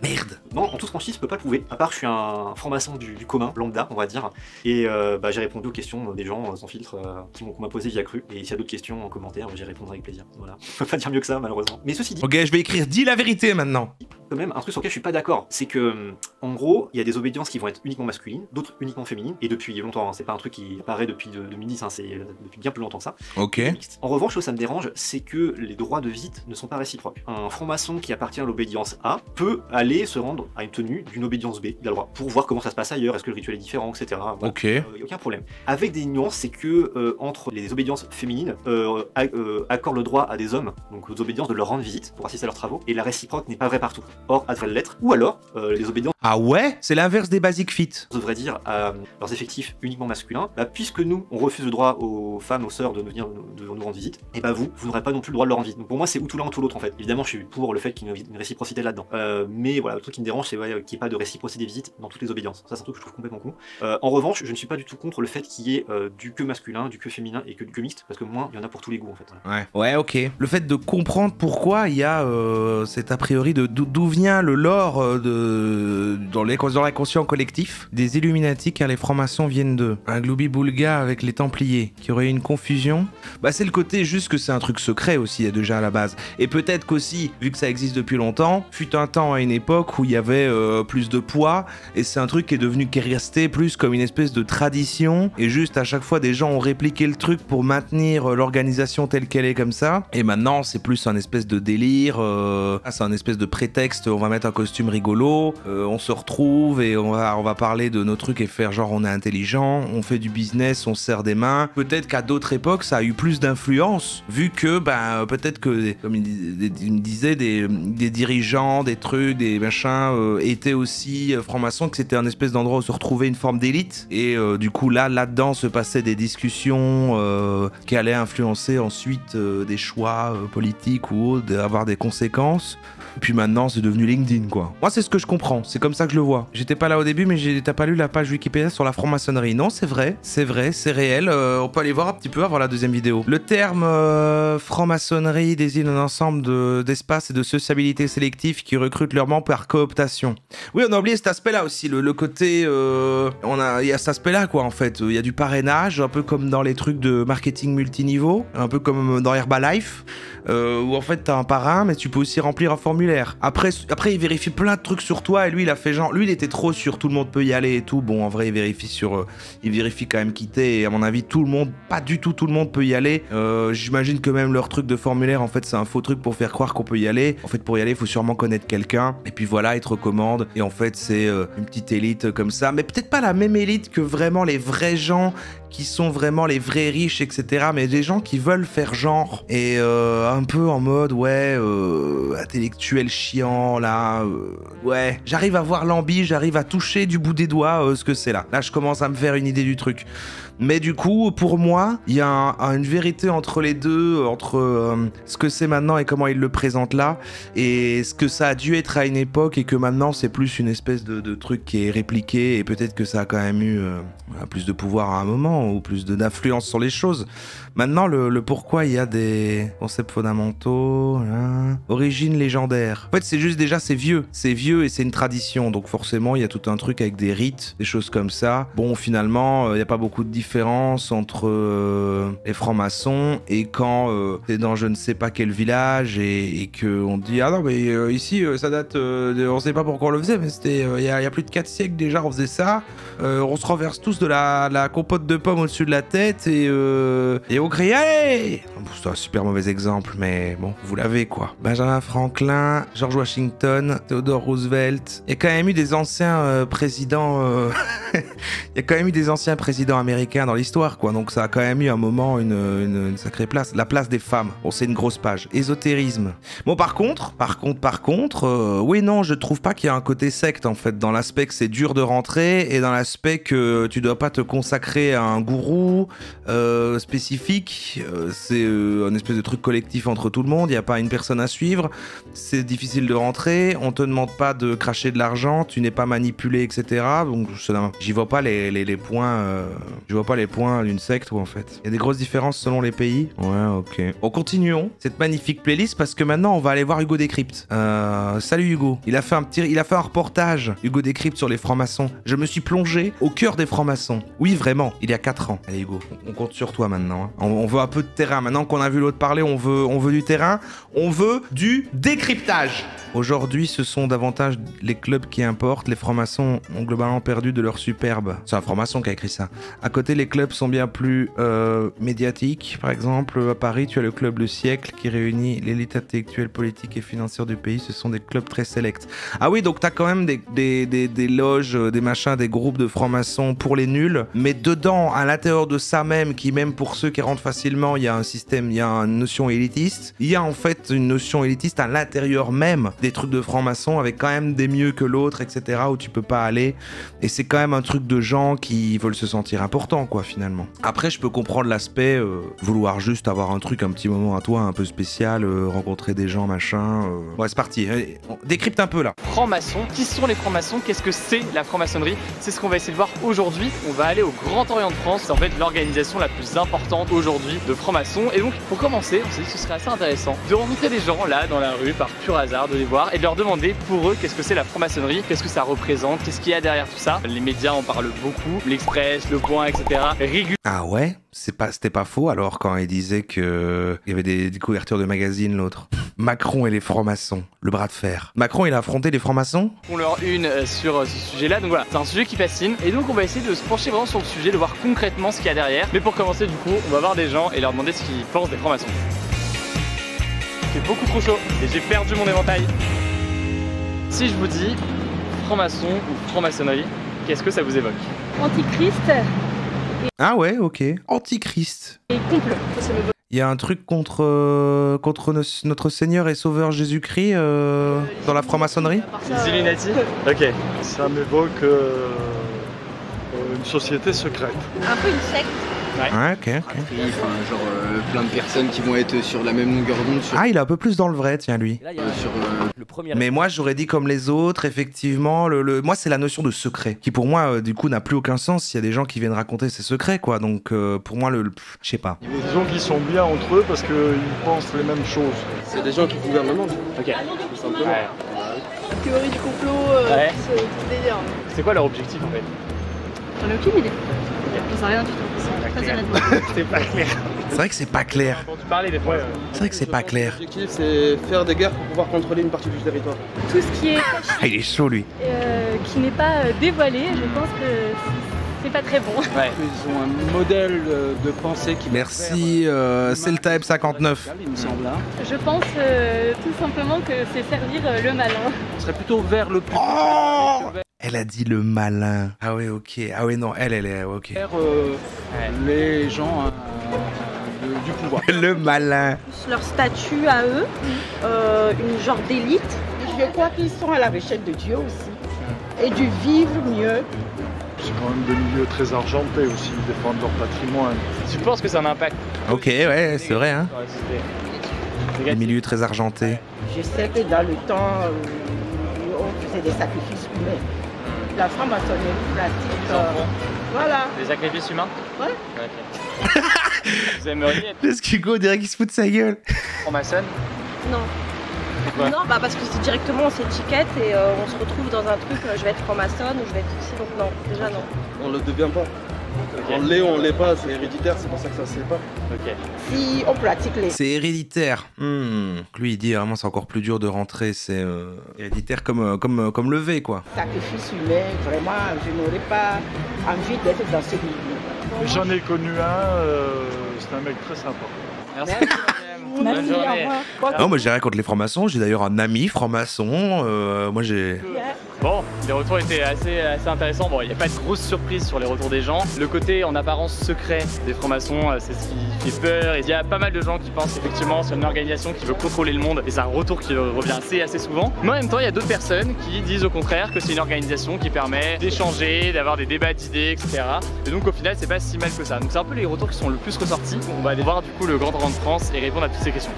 [SPEAKER 2] Merde.
[SPEAKER 1] Non, en toute franchise, je peux pas le prouver, à part que je suis un franc-maçon du commun, lambda, on va dire, et j'ai répondu aux questions des gens sans filtre qu'on m'a posé via Cru, et s'il y a d'autres questions en commentaire, j'y répondrai avec plaisir. Voilà, je peux pas dire mieux que ça, malheureusement. Mais ceci dit,
[SPEAKER 2] Ok, je vais écrire « Dis la vérité maintenant !»
[SPEAKER 1] quand même, un truc sur lequel je suis pas d'accord, c'est que, en gros, il y a des obédiences qui vont être uniquement masculines, d'autres uniquement féminines, et depuis longtemps, hein, c'est pas un truc qui apparaît depuis 2010, hein, c'est depuis bien plus longtemps que ça.
[SPEAKER 2] Ok.
[SPEAKER 1] En revanche, là où ça me dérange, c'est que les droits de visite ne sont pas réciproques. Un franc-maçon qui appartient à l'obédience A peut aller se rendre à une tenue d'une obédience B, il a le droit, pour voir comment ça se passe ailleurs, est-ce que le rituel est différent, etc. Voilà.
[SPEAKER 2] Ok.
[SPEAKER 1] Y a aucun problème. Avec des nuances, c'est que entre les obédiences féminines, accordent le droit à des hommes, donc aux obédiences, de leur rendre visite pour assister à leurs travaux, et la réciproque n'est pas vraie partout. Or, à devrait l'être, ou alors, les obédiences
[SPEAKER 2] Ah ouais? C'est l'inverse des Basic Fit.
[SPEAKER 1] devraient dire à leurs effectifs uniquement masculins, puisque nous, on refuse le droit aux femmes, aux sœurs de venir de nous rendre visite, et vous n'aurez pas non plus le droit de leur rendre visite. Donc pour moi, c'est ou tout l'un ou tout l'autre en fait. Évidemment, je suis pour le fait qu'il y ait une réciprocité là-dedans. Mais voilà, le truc qui me dérange, c'est qu'il n'y ait pas de réciprocité des visites dans toutes les obédiences. Ça, c'est un truc que je trouve complètement con. En revanche, je ne suis pas du tout contre le fait qu'il y ait du que masculin, du que féminin et que du que mixte, parce que moi, il y en a pour tous les goûts en fait. Voilà.
[SPEAKER 2] Ouais, ok. Le fait de comprendre pourquoi il y a cet a priori d'où vient le lore dans l'inconscient collectif des Illuminati, car les francs-maçons viennent d'eux. Un gloubi-boulga avec les Templiers, qui aurait eu une confusion. C'est le côté juste que c'est un truc secret aussi, déjà à la base. Et peut-être qu'aussi, vu que ça existe depuis longtemps, fut un temps à une époque où il y avait plus de poids, et c'est un truc qui est resté plus comme une espèce de tradition, et juste à chaque fois des gens ont répliqué le truc pour maintenir l'organisation telle qu'elle est comme ça, et maintenant c'est plus un espèce de délire, c'est un espèce de prétexte, on va mettre un costume rigolo, on se retrouve et on va parler de nos trucs et faire genre on est intelligent, on fait du business, on se serre des mains. Peut-être qu'à d'autres époques ça a eu plus d'influence, vu que peut-être que, comme il me disait, des dirigeants, des trucs, des machins étaient aussi francs-maçons, que c'était un espèce d'endroit où se retrouvait une forme d'élite, et du coup là-dedans se passaient des discussions qui allaient influencer ensuite des choix politiques ou autres, avoir des conséquences. Et puis maintenant c'est devenu LinkedIn quoi. Moi c'est ce que je comprends, c'est comme ça que je le vois. J'étais pas là au début, mais t'as pas lu la page Wikipédia sur la franc-maçonnerie? Non, c'est vrai, c'est réel. On peut aller voir un petit peu avant la deuxième vidéo. Le terme franc-maçonnerie désigne un ensemble d'espaces et de sociabilités sélectives qui recrutent leurs membres par cooptation. Oui, on a oublié cet aspect-là aussi, le côté... il y a cet aspect-là quoi en fait. Il y a du parrainage, un peu comme dans les trucs de marketing multiniveau, un peu comme dans Herbalife. Où en fait t'as un parrain, mais tu peux aussi remplir un formulaire. Après il vérifie plein de trucs sur toi, et lui il a fait genre, lui il était trop sûr, tout le monde peut y aller et tout. Bon, en vrai il vérifie quand même qui t'es, et à mon avis tout le monde, pas du tout le monde peut y aller. J'imagine que même leur truc de formulaire en fait c'est un faux truc pour faire croire qu'on peut y aller. En fait pour y aller il faut sûrement connaître quelqu'un, et puis voilà, il te recommande, et en fait c'est une petite élite comme ça, mais peut-être pas la même élite que vraiment les vrais gens qui sont vraiment les vrais riches, etc. Mais des gens qui veulent faire genre, et un peu en mode intellectuel chiant là, ouais, j'arrive à voir l'ambi, j'arrive à toucher du bout des doigts ce que c'est là. Là je commence à me faire une idée du truc. Mais du coup, pour moi, il y a une vérité entre les deux, entre ce que c'est maintenant et comment ils le présentent là, et ce que ça a dû être à une époque, et que maintenant c'est plus une espèce de truc qui est répliqué, et peut-être que ça a quand même eu plus de pouvoir à un moment, ou plus d'influence sur les choses. Maintenant, le pourquoi il y a des concepts fondamentaux, origine légendaire. En fait, c'est juste déjà, c'est vieux et c'est une tradition, donc forcément, il y a tout un truc avec des rites, des choses comme ça. Bon, finalement, il n'y a pas beaucoup de différence entre les francs-maçons et quand t'es dans je ne sais pas quel village et qu'on te dit ah non mais ici ça date on sait pas pourquoi on le faisait, mais c'était il y a plus de 4 siècles déjà on faisait ça, on se renverse tous de la compote de pommes au-dessus de la tête et on crie allez. C'est un super mauvais exemple, mais bon, vous l'avez quoi. Benjamin Franklin, George Washington, Theodore Roosevelt. Il y a quand même eu des anciens présidents Il y a quand même eu des anciens présidents américains dans l'histoire, quoi. Donc ça a quand même eu un moment une sacrée place. La place des femmes. Bon, c'est une grosse page. Ésotérisme. Bon, par contre, oui, non, je trouve pas qu'il y a un côté secte, en fait, dans l'aspect que c'est dur de rentrer et dans l'aspect que tu dois pas te consacrer à un gourou spécifique. C'est un espèce de truc collectif entre tout le monde. Il n'y a pas une personne à suivre. C'est difficile de rentrer. On te demande pas de cracher de l'argent. Tu n'es pas manipulé, etc. Donc, j'y vois pas les points. Je vois pas les points d'une secte, en fait. Il y a des grosses différences selon les pays. Ouais, ok. Bon, continuons cette magnifique playlist parce que maintenant on va aller voir Hugo Décrypte. Salut Hugo. Il a fait un reportage, Hugo Décrypte, sur les francs-maçons. Je me suis plongé au cœur des francs-maçons. Oui, vraiment. Il y a 4 ans. Allez Hugo, on compte sur toi maintenant. Hein. On veut un peu de terrain. Maintenant qu'on a vu l'autre parler, on veut du terrain. On veut du décryptage. Aujourd'hui, ce sont davantage les clubs qui importent. Les francs-maçons ont globalement perdu de leur superbe. C'est un franc-maçon qui a écrit ça. À côté, les clubs sont bien plus médiatiques. Par exemple, à Paris, tu as le club Le Siècle qui réunit l'élite intellectuelle, politique et financière du pays. Ce sont des clubs très sélects. Ah oui, donc tu as quand même des loges, des machins, des groupes de francs-maçons pour les nuls. Mais dedans, à l'intérieur de ça même, qui même pour ceux qui rentrent facilement, il y a un système, il y a une notion élitiste. Il y a en fait une notion élitiste à l'intérieur même des trucs de francs-maçons avec quand même des mieux que l'autre, etc. où tu peux pas aller. Et c'est quand même un truc de gens qui veulent se sentir importants, quoi, finalement. Après, je peux comprendre l'aspect vouloir juste avoir un truc, un petit moment à toi, un peu spécial, rencontrer des gens, machin. Ouais, c'est parti. Allez, on décrypte un peu là.
[SPEAKER 3] Francs-maçons. Qui sont les francs-maçons? Qu'est-ce que c'est la franc-maçonnerie? C'est ce qu'on va essayer de voir aujourd'hui. On va aller au Grand Orient de France. C'est en fait l'organisation la plus importante aujourd'hui de francs-maçons. Et donc, pour commencer, on s'est dit que ce serait assez intéressant de rencontrer des gens là dans la rue par pur hasard, de les voir et de leur demander pour eux qu'est-ce que c'est la franc-maçonnerie, qu'est-ce que ça représente, qu'est-ce qu'il y a derrière tout ça. Les médias en parlent beaucoup, l'Express, Le Point, etc.
[SPEAKER 2] Ah ouais? C'était pas faux alors quand il disait que il y avait des couvertures de magazines l'autre. Macron et les francs-maçons, le bras de fer. Macron il a affronté les francs-maçons?
[SPEAKER 3] On leur une sur ce sujet-là, donc voilà, c'est un sujet qui fascine. Et donc on va essayer de se pencher vraiment sur le sujet, de voir concrètement ce qu'il y a derrière. Mais pour commencer du coup, on va voir des gens et leur demander ce qu'ils pensent des francs-maçons. C'est beaucoup trop chaud et j'ai perdu mon éventail. Si je vous dis franc-maçon ou franc-maçonnerie, qu'est-ce que ça vous évoque?
[SPEAKER 4] Antichrist
[SPEAKER 2] Ah ouais, ok. Antichrist.
[SPEAKER 4] et complot. Ça me veut.
[SPEAKER 2] Il y a un truc contre notre Seigneur et Sauveur Jésus-Christ dans la franc-maçonnerie?
[SPEAKER 3] Les Illuminati. Ok.
[SPEAKER 5] Ça m'évoque une société secrète.
[SPEAKER 4] Un peu une secte.
[SPEAKER 2] Ouais, ok.
[SPEAKER 6] Enfin, genre plein de personnes qui vont être sur la même longueur d'onde.
[SPEAKER 2] Ah, il est un peu plus dans le vrai, tiens, lui.
[SPEAKER 7] Là, il y a le premier.
[SPEAKER 2] Mais moi, j'aurais dit comme les autres, effectivement. Moi, c'est la notion de secret, qui pour moi, du coup, n'a plus aucun sens. Il y a des gens qui viennent raconter ces secrets, quoi. Donc, pour moi, je sais pas.
[SPEAKER 5] Disons qu'ils sont bien entre eux parce qu'ils pensent les mêmes choses.
[SPEAKER 6] C'est des gens qui gouvernent le monde.
[SPEAKER 3] Ok.
[SPEAKER 6] Tout simplement.
[SPEAKER 3] Ouais.
[SPEAKER 4] Théorie du complot,
[SPEAKER 3] Ouais.
[SPEAKER 4] ce délire.
[SPEAKER 3] C'est quoi leur objectif en fait?
[SPEAKER 4] J'en ai aucune idée. J'en sais rien du tout. Très honnêtement.
[SPEAKER 3] C'est pas clair.
[SPEAKER 2] C'est vrai que c'est pas clair.
[SPEAKER 3] J'ai entendu parler des fois.
[SPEAKER 2] C'est vrai que c'est pas clair.
[SPEAKER 6] L'objectif, c'est faire des guerres pour pouvoir contrôler une partie du territoire.
[SPEAKER 4] Tout ce qui est caché,
[SPEAKER 2] Ah, il est chaud, lui.
[SPEAKER 4] qui n'est pas dévoilé, je pense que c'est pas très bon.
[SPEAKER 3] Ouais.
[SPEAKER 8] Ils ont un modèle de pensée qui...
[SPEAKER 2] Merci, Celtaeb 59.
[SPEAKER 8] Il me semble. Hein.
[SPEAKER 4] Je pense tout simplement que c'est servir le malin.
[SPEAKER 8] On serait plutôt vers le plus...
[SPEAKER 2] Oh, elle a dit le malin. Ah ouais, ok. Ah ouais, non, elle est ok.
[SPEAKER 8] vers les gens du pouvoir.
[SPEAKER 2] Le malin.
[SPEAKER 9] Leur statut à eux, une genre d'élite. Je crois qu'ils sont à la recherche de Dieu aussi et du vivre mieux.
[SPEAKER 5] C'est quand même des milieux très argentés aussi, ils défendent leur patrimoine.
[SPEAKER 3] Tu penses que ça a un impact
[SPEAKER 2] Ok, ouais, c'est vrai, hein.
[SPEAKER 3] sur la société?
[SPEAKER 2] Les
[SPEAKER 3] Négatif.
[SPEAKER 2] milieux très argentés.
[SPEAKER 9] Je sais que dans le temps, on faisait des sacrifices humains. La franc-maçonnerie pratique.
[SPEAKER 3] Des enfants.
[SPEAKER 9] Voilà.
[SPEAKER 3] Des sacrifices humains?
[SPEAKER 9] Ouais.
[SPEAKER 3] Ok. Vous aimeriez être
[SPEAKER 2] Est-ce qu'Hugo dirait qu'il se fout de sa gueule?
[SPEAKER 3] franc-maçonne?
[SPEAKER 9] Non.
[SPEAKER 3] Pourquoi?
[SPEAKER 9] Non, bah parce que c'est directement on s'étiquette et on se retrouve dans un truc, je vais être franc-maçonne ou je vais être ici, donc non, déjà non.
[SPEAKER 6] On le devient pas.
[SPEAKER 3] Ok.
[SPEAKER 6] On l'est ou on l'est pas, c'est héréditaire, c'est pour ça que ça se sait pas.
[SPEAKER 3] Ok.
[SPEAKER 9] Si on pratique les...
[SPEAKER 2] C'est héréditaire. Lui, il dit vraiment c'est encore plus dur de rentrer. C'est héréditaire comme le V, quoi.
[SPEAKER 9] sacrifices humains, vraiment, je n'aurais pas envie d'être dans ce milieu.
[SPEAKER 5] J'en ai connu un, c'est un mec très sympa.
[SPEAKER 3] Merci. Bonne
[SPEAKER 9] Merci,
[SPEAKER 3] journée.
[SPEAKER 9] au revoir.
[SPEAKER 2] Non, moi j'ai rien contre les francs-maçons. J'ai d'ailleurs un ami franc-maçon. Moi j'ai.
[SPEAKER 3] Bon, les retours étaient assez intéressants. Bon, il n'y a pas de grosse surprise sur les retours des gens. Le côté en apparence secret des francs-maçons, c'est ce qui fait peur. Et il y a pas mal de gens qui pensent effectivement c'est une organisation qui veut contrôler le monde. Et c'est un retour qui revient assez souvent. Mais en même temps, il y a d'autres personnes qui disent au contraire que c'est une organisation qui permet d'échanger, d'avoir des débats d'idées, etc. Et donc au final, c'est pas si mal que ça. Donc c'est un peu les retours qui sont le plus ressortis. On va aller voir du coup le Grand Orient de France et répondre à toutes ces questions.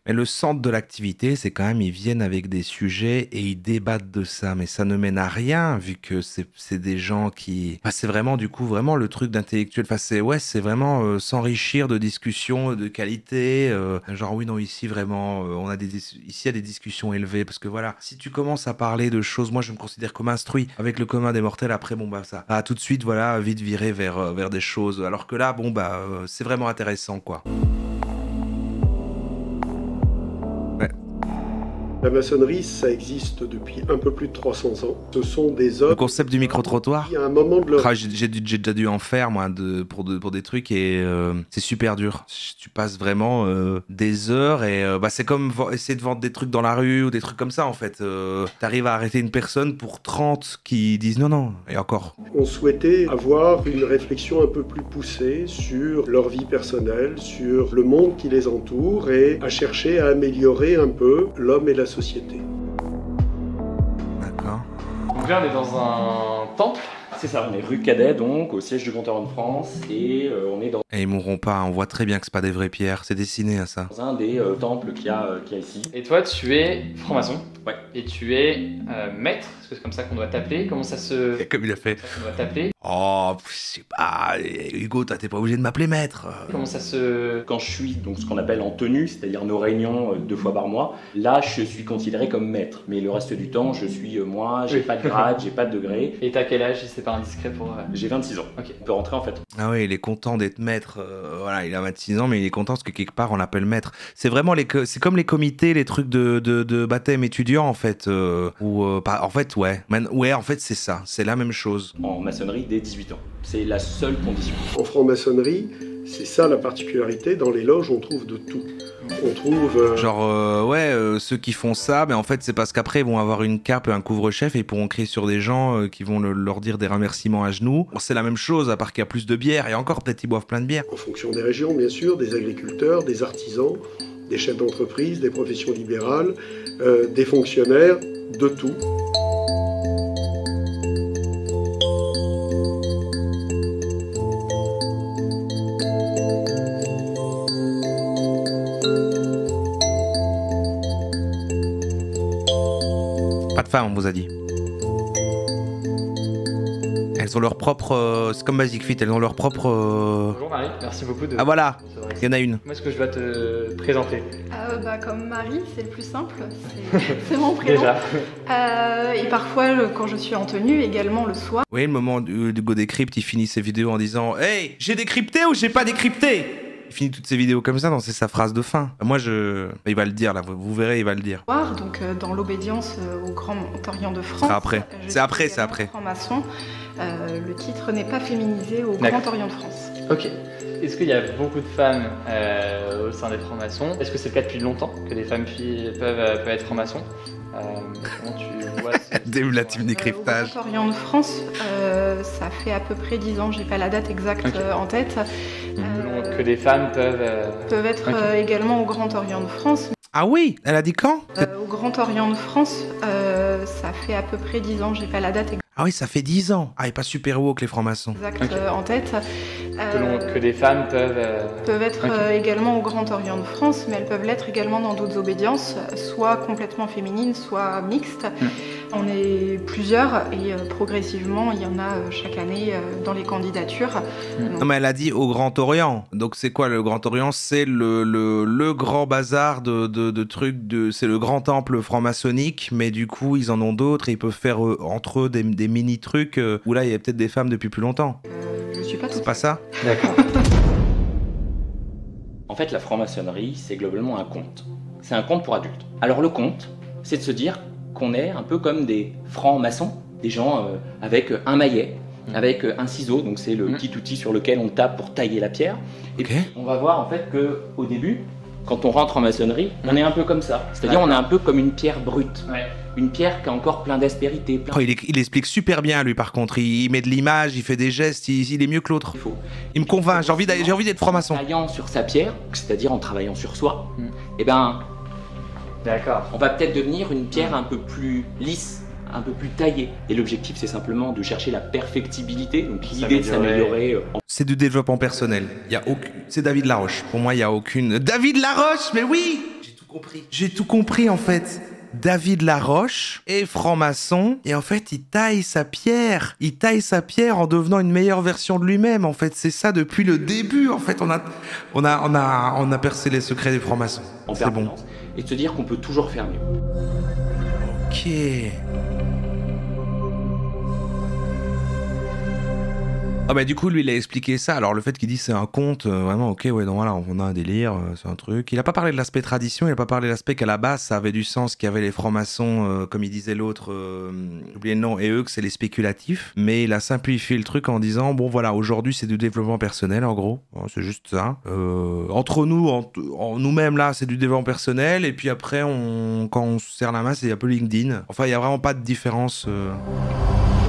[SPEAKER 2] Mais le centre de l'activité, c'est quand même, ils viennent avec des sujets et ils débattent de ça. Mais ça ne mène à rien, vu que c'est des gens qui... Enfin, c'est vraiment, du coup, vraiment le truc d'intellectuel. Enfin, c'est vraiment s'enrichir de discussions de qualité. Genre, oui, non, ici, vraiment, ici, il y a des discussions élevées. Parce que voilà, si tu commences à parler de choses, moi, je me considère comme instruit avec le commun des mortels. Après, bon, bah, ça a tout de suite, voilà, vite viré vers des choses. Alors que là, bon, bah, c'est vraiment intéressant, quoi.
[SPEAKER 7] La maçonnerie, ça existe depuis un peu plus de 300 ans. Ce sont des hommes...
[SPEAKER 2] Le concept du micro-trottoir,
[SPEAKER 7] à un moment de leur...
[SPEAKER 2] j'ai déjà dû en faire, moi, pour des trucs, et c'est super dur. Tu passes vraiment des heures, et bah, c'est comme essayer de vendre des trucs dans la rue, ou des trucs comme ça, en fait. T'arrives à arrêter une personne pour 30 qui disent non, et encore.
[SPEAKER 7] On souhaitait avoir une réflexion un peu plus poussée sur leur vie personnelle, sur le monde qui les entoure, et à chercher à améliorer un peu l'homme et la société.
[SPEAKER 2] D'accord.
[SPEAKER 3] Donc là, on est dans un temple.
[SPEAKER 10] C'est ça, on est rue Cadet, donc au siège du Grand Orient de France, et on est dans...
[SPEAKER 2] Et ils mourront pas, on voit très bien que c'est pas des vraies pierres, c'est dessiné à ça.
[SPEAKER 10] un des temples qu'il y a ici.
[SPEAKER 3] Et toi, tu es franc-maçon.
[SPEAKER 10] Ouais.
[SPEAKER 3] Et tu es maître, parce que c'est comme ça qu'on doit t'appeler. Comment ça se...
[SPEAKER 2] Et comme il a fait.
[SPEAKER 3] On doit t'appeler.
[SPEAKER 2] Oh, je sais pas, Hugo, t'es pas obligé de m'appeler maître.
[SPEAKER 3] Comment ça se...
[SPEAKER 10] Quand je suis donc ce qu'on appelle en tenue, c'est-à-dire nos réunions 2 fois par mois, là je suis considéré comme maître. Mais le reste du temps, je suis moi, j'ai pas de grade, j'ai pas de degré.
[SPEAKER 3] Et t'as quel âge si c'est pas indiscret pour...
[SPEAKER 10] J'ai 26 ans.
[SPEAKER 3] Ok.
[SPEAKER 10] On peut rentrer en fait.
[SPEAKER 2] Ah oui, il est content d'être maître. Voilà, il a 26 ans, mais il est content parce que quelque part on l'appelle maître. C'est vraiment c'est comme les comités, les trucs de baptême étudiant en fait. En fait, ouais. Ouais, en fait, c'est ça. C'est la même chose.
[SPEAKER 10] En maçonnerie dès 18 ans. C'est la seule condition.
[SPEAKER 7] En franc-maçonnerie, c'est ça la particularité. Dans les loges, on trouve de tout. On trouve...
[SPEAKER 2] ceux qui font ça, mais en fait, c'est parce qu'après, ils vont avoir une cape et un couvre-chef et ils pourront crier sur des gens qui vont leur dire des remerciements à genoux. Bon, c'est la même chose, à part qu'il y a plus de bière. Et encore, peut-être, ils boivent plein de bière.
[SPEAKER 7] En fonction des régions, bien sûr, des agriculteurs, des artisans, des chefs d'entreprise, des professions libérales, des fonctionnaires, de tout.
[SPEAKER 2] Pas de femmes, on vous a dit. Elles ont leur propre... c'est comme Basic Fit, elles ont leur propre...
[SPEAKER 3] Bonjour Marie, merci beaucoup de...
[SPEAKER 2] Ah voilà, il y en a une.
[SPEAKER 3] Comment est-ce que je dois te présenter?
[SPEAKER 11] Comme Marie, c'est le plus simple, c'est mon prénom.
[SPEAKER 3] Déjà.
[SPEAKER 11] Et parfois, quand je suis en tenue, également le soir.
[SPEAKER 2] Oui, le moment où Hugo décrypte, il finit ses vidéos en disant « Hey, j'ai décrypté ou j'ai pas décrypté ?» Il finit toutes ses vidéos comme ça, c'est sa phrase de fin. Moi, il va le dire, là, vous verrez, il va le dire.
[SPEAKER 11] Donc, dans l'obédience au Grand Orient de France.
[SPEAKER 2] C'est après. C'est après.
[SPEAKER 11] Franc-maçon. Le titre n'est pas féminisé au Grand Orient de France.
[SPEAKER 3] Ok. Est-ce qu'il y a beaucoup de femmes au sein des francs-maçons? Est-ce que c'est le cas depuis longtemps que des femmes peuvent être francs-maçons? Comment tu vois
[SPEAKER 2] la team décryptage.
[SPEAKER 11] Au Grand Orient de France, ça fait à peu près 10 ans, j'ai pas la date exacte en tête.
[SPEAKER 3] Donc que des femmes
[SPEAKER 11] peuvent être également au Grand Orient de France.
[SPEAKER 2] Ah oui, elle a dit quand?
[SPEAKER 11] Au Grand Orient de France, ça fait à peu près 10 ans, j'ai pas la date exacte.
[SPEAKER 2] Ah oui, ça fait 10 ans. Ah, il est pas super woke les francs-maçons.
[SPEAKER 11] Exact en tête.
[SPEAKER 3] Que des femmes peuvent
[SPEAKER 11] être également au Grand Orient de France, mais elles peuvent l'être également dans d'autres obédiences, soit complètement féminines, soit mixtes. On est plusieurs et progressivement, il y en a chaque année dans les candidatures.
[SPEAKER 2] Non, mais elle a dit au Grand Orient. Donc c'est quoi le Grand Orient? C'est le grand bazar de trucs, c'est le grand temple franc-maçonnique, mais du coup, ils en ont d'autres et ils peuvent faire entre eux des mini-trucs où là, il y a peut-être des femmes depuis plus longtemps.
[SPEAKER 11] Je suis pas tout.
[SPEAKER 2] C'est pas ça?
[SPEAKER 3] D'accord.
[SPEAKER 10] En fait, la franc-maçonnerie, c'est globalement un conte. C'est un conte pour adultes. Alors le conte, c'est de se dire qu'on est un peu comme des francs-maçons, des gens avec un maillet, avec un ciseau, donc c'est le petit outil sur lequel on tape pour tailler la pierre. Et puis, on va voir en fait qu'au début, Quand on rentre en maçonnerie, on est un peu comme ça. C'est-à-dire on est un peu comme une pierre brute. Une pierre qui a encore plein d'aspérités.
[SPEAKER 2] Oh, il explique super bien, lui, par contre. Il met de l'image, il fait des gestes, il est mieux que l'autre. Il me convainc, j'ai envie d'être franc-maçon.
[SPEAKER 10] En travaillant sur sa pierre, c'est-à-dire en travaillant sur soi, eh ben, on va peut-être devenir une pierre un peu plus lisse, un peu plus taillée. Et l'objectif, c'est simplement de chercher la perfectibilité, donc l'idée de s'améliorer.
[SPEAKER 2] C'est du développement personnel. C'est David Laroche. Pour moi, il n'y a aucune... David Laroche, mais oui! J'ai tout compris. J'ai tout compris, en fait. David Laroche est franc-maçon et en fait il taille sa pierre. Il taille sa pierre en devenant une meilleure version de lui-même. En fait, c'est ça depuis le début. En fait, on a percé les secrets des francs-maçons. C'est bon.
[SPEAKER 10] Et de se dire qu'on peut toujours faire mieux.
[SPEAKER 2] Ok. Ah bah du coup lui il a expliqué ça, alors le fait qu'il dit c'est un conte, vraiment ok ouais donc voilà on a un délire, c'est un truc. Il a pas parlé de l'aspect tradition, il a pas parlé de l'aspect qu'à la base ça avait du sens, qu'il y avait les francs-maçons, comme il disait l'autre, j'ai oublié le nom, et eux que c'est les spéculatifs, mais il a simplifié le truc en disant bon voilà aujourd'hui c'est du développement personnel en gros, c'est juste ça. Entre nous, en nous-mêmes là c'est du développement personnel et puis après quand on se serre la main c'est un peu LinkedIn, enfin il y a vraiment pas de différence.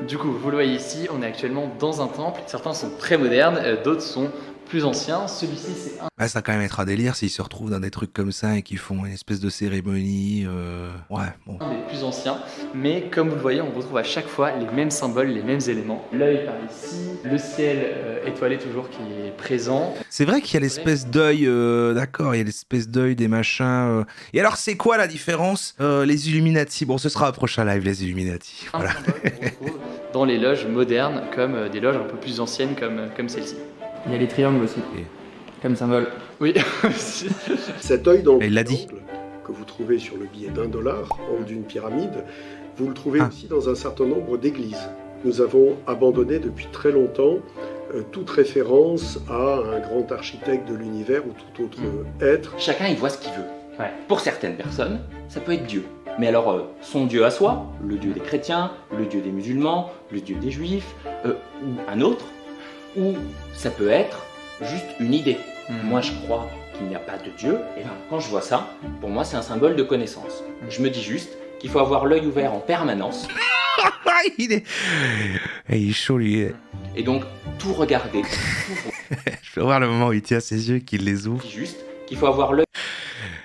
[SPEAKER 3] Du coup, vous le voyez ici, on est actuellement dans un temple. Certains sont très modernes, d'autres sont plus anciens. Celui-ci, c'est un...
[SPEAKER 2] Ouais, ça va quand même être un délire s'ils se retrouvent dans des trucs comme ça et qu'ils font une espèce de cérémonie. Ouais, bon.
[SPEAKER 3] Un des plus anciens, mais comme vous le voyez, on retrouve à chaque fois les mêmes symboles, les mêmes éléments. L'œil par ici, le ciel étoilé toujours qui est présent.
[SPEAKER 2] C'est vrai qu'il y a l'espèce d'œil, d'accord, il y a l'espèce d'œil des machins. Et alors, c'est quoi la différence les Illuminati, bon, ce sera un prochain live, les Illuminati. Voilà.
[SPEAKER 3] Dans les loges modernes, comme des loges un peu plus anciennes comme celle-ci.
[SPEAKER 12] Il y a les triangles aussi, comme symbole.
[SPEAKER 3] Oui.
[SPEAKER 7] Cet œil dans le
[SPEAKER 2] il dit.
[SPEAKER 7] que vous trouvez sur le billet d'1 $ en haut d'une pyramide, vous le trouvez aussi dans un certain nombre d'églises. Nous avons abandonné depuis très longtemps toute référence à un grand architecte de l'univers ou tout autre être.
[SPEAKER 10] Chacun y voit ce qu'il veut. Pour certaines personnes, ça peut être Dieu. Mais alors, son Dieu à soi, le Dieu des chrétiens, le Dieu des musulmans, le Dieu des juifs, ou un autre, ou ça peut être juste une idée. Moi, je crois qu'il n'y a pas de Dieu, et bien, quand je vois ça, pour moi, c'est un symbole de connaissance. Je me dis juste qu'il faut avoir l'œil ouvert en permanence.
[SPEAKER 2] il est chaud, lui.
[SPEAKER 10] Et donc, tout regarder.
[SPEAKER 2] Je peux voir le moment où il tient ses yeux, qu'il les ouvre.
[SPEAKER 10] Juste qu'il faut avoir l'œil.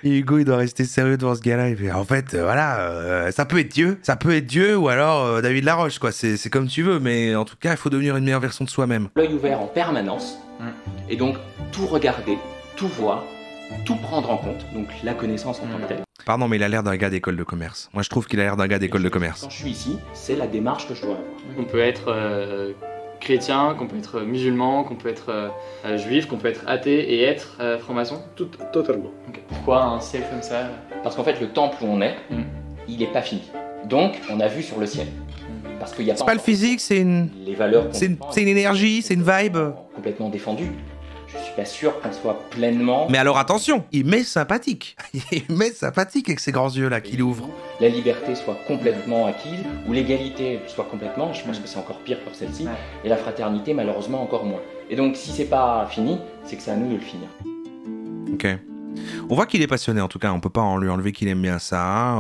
[SPEAKER 2] Et Hugo, il doit rester sérieux devant ce gars-là. Il fait, en fait, voilà, ça peut être Dieu, ou alors David Laroche, quoi. C'est comme tu veux, mais en tout cas, il faut devenir une meilleure version de soi-même.
[SPEAKER 10] L'œil ouvert en permanence, et donc tout regarder, tout voir, tout prendre en compte, donc la connaissance en tant que telle.
[SPEAKER 2] Pardon, mais il a l'air d'un gars d'école de commerce. Moi, je trouve qu'il a l'air d'un gars d'école de commerce.
[SPEAKER 10] Quand je suis ici, c'est la démarche que je dois avoir.
[SPEAKER 3] On peut être chrétien, qu'on peut être musulman, qu'on peut être juif, qu'on peut être athée et être franc-maçon.
[SPEAKER 7] Totalement.
[SPEAKER 3] Okay. Pourquoi un ciel comme ça?
[SPEAKER 10] Parce qu'en fait, le temple où on est, il n'est pas fini. Donc, on a vu sur le ciel. Parce qu'il y a
[SPEAKER 2] c'est pas le physique, c'est une...
[SPEAKER 10] Les valeurs...
[SPEAKER 2] C'est une énergie, c'est une vibe.
[SPEAKER 10] Complètement défendue. Je suis pas sûr qu'on soit pleinement...
[SPEAKER 2] Mais alors attention, il met sympathique. Il met sympathique avec ses grands yeux là qu'il ouvre.
[SPEAKER 10] La liberté soit complètement acquise, ou l'égalité soit complètement, je pense que c'est encore pire pour celle-ci, et la fraternité malheureusement encore moins. Et donc si c'est pas fini, c'est que c'est à nous de le finir.
[SPEAKER 2] Ok. On voit qu'il est passionné en tout cas, on peut pas en lui enlever qu'il aime bien ça.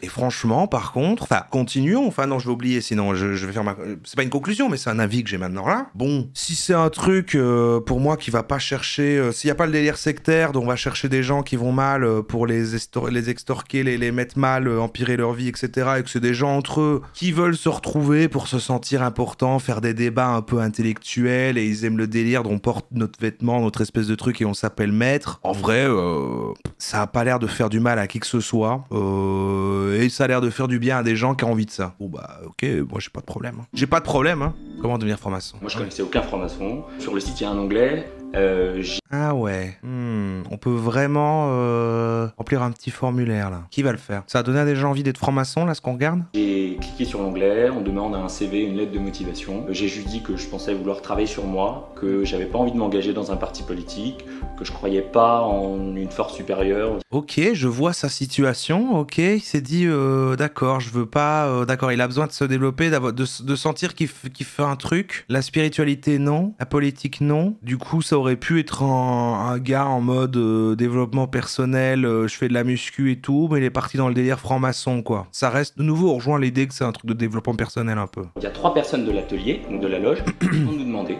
[SPEAKER 2] Et franchement, par contre, enfin, continuons. Enfin non, je vais oublier, sinon je vais faire ma... C'est pas une conclusion, mais c'est un avis que j'ai maintenant là. Bon, si c'est un truc pour moi qui va pas chercher... s'il y a pas le délire sectaire, dont on va chercher des gens qui vont mal pour les extorquer, les mettre mal, empirer leur vie, etc. Et que c'est des gens entre eux qui veulent se retrouver pour se sentir importants, faire des débats un peu intellectuels, et ils aiment le délire dont on porte notre vêtement, notre espèce de truc, et on s'appelle maître. En vrai... ça a pas l'air de faire du mal à qui que ce soit et ça a l'air de faire du bien à des gens qui ont envie de ça. Bon bah ok, moi j'ai pas de problème. J'ai pas de problème, hein. Comment devenir franc-maçon?
[SPEAKER 10] Moi je connaissais aucun franc-maçon. Sur le site il y a un onglet.
[SPEAKER 2] Ah ouais. On peut vraiment remplir un petit formulaire là. Qui va le faire? Ça a donné à des gens envie d'être franc-maçon là, ce qu'on regarde?
[SPEAKER 10] J'ai cliqué sur l'onglet, on demande un CV, une lettre de motivation. J'ai juste dit que je pensais vouloir travailler sur moi, que j'avais pas envie de m'engager dans un parti politique, que je croyais pas en une force supérieure.
[SPEAKER 2] Ok, je vois sa situation, ok, il s'est dit d'accord, je veux pas, d'accord, il a besoin de se développer, de sentir qu'il fait un truc. La spiritualité, non. La politique, non. Du coup, ça aurait pu être un gars en mode développement personnel, je fais de la muscu et tout, mais il est parti dans le délire franc-maçon, quoi. Ça reste, de nouveau, on rejoint l'idée que c'est un truc de développement personnel un peu.
[SPEAKER 10] Il y a 3 personnes de l'atelier, donc de la loge, qui vont nous demander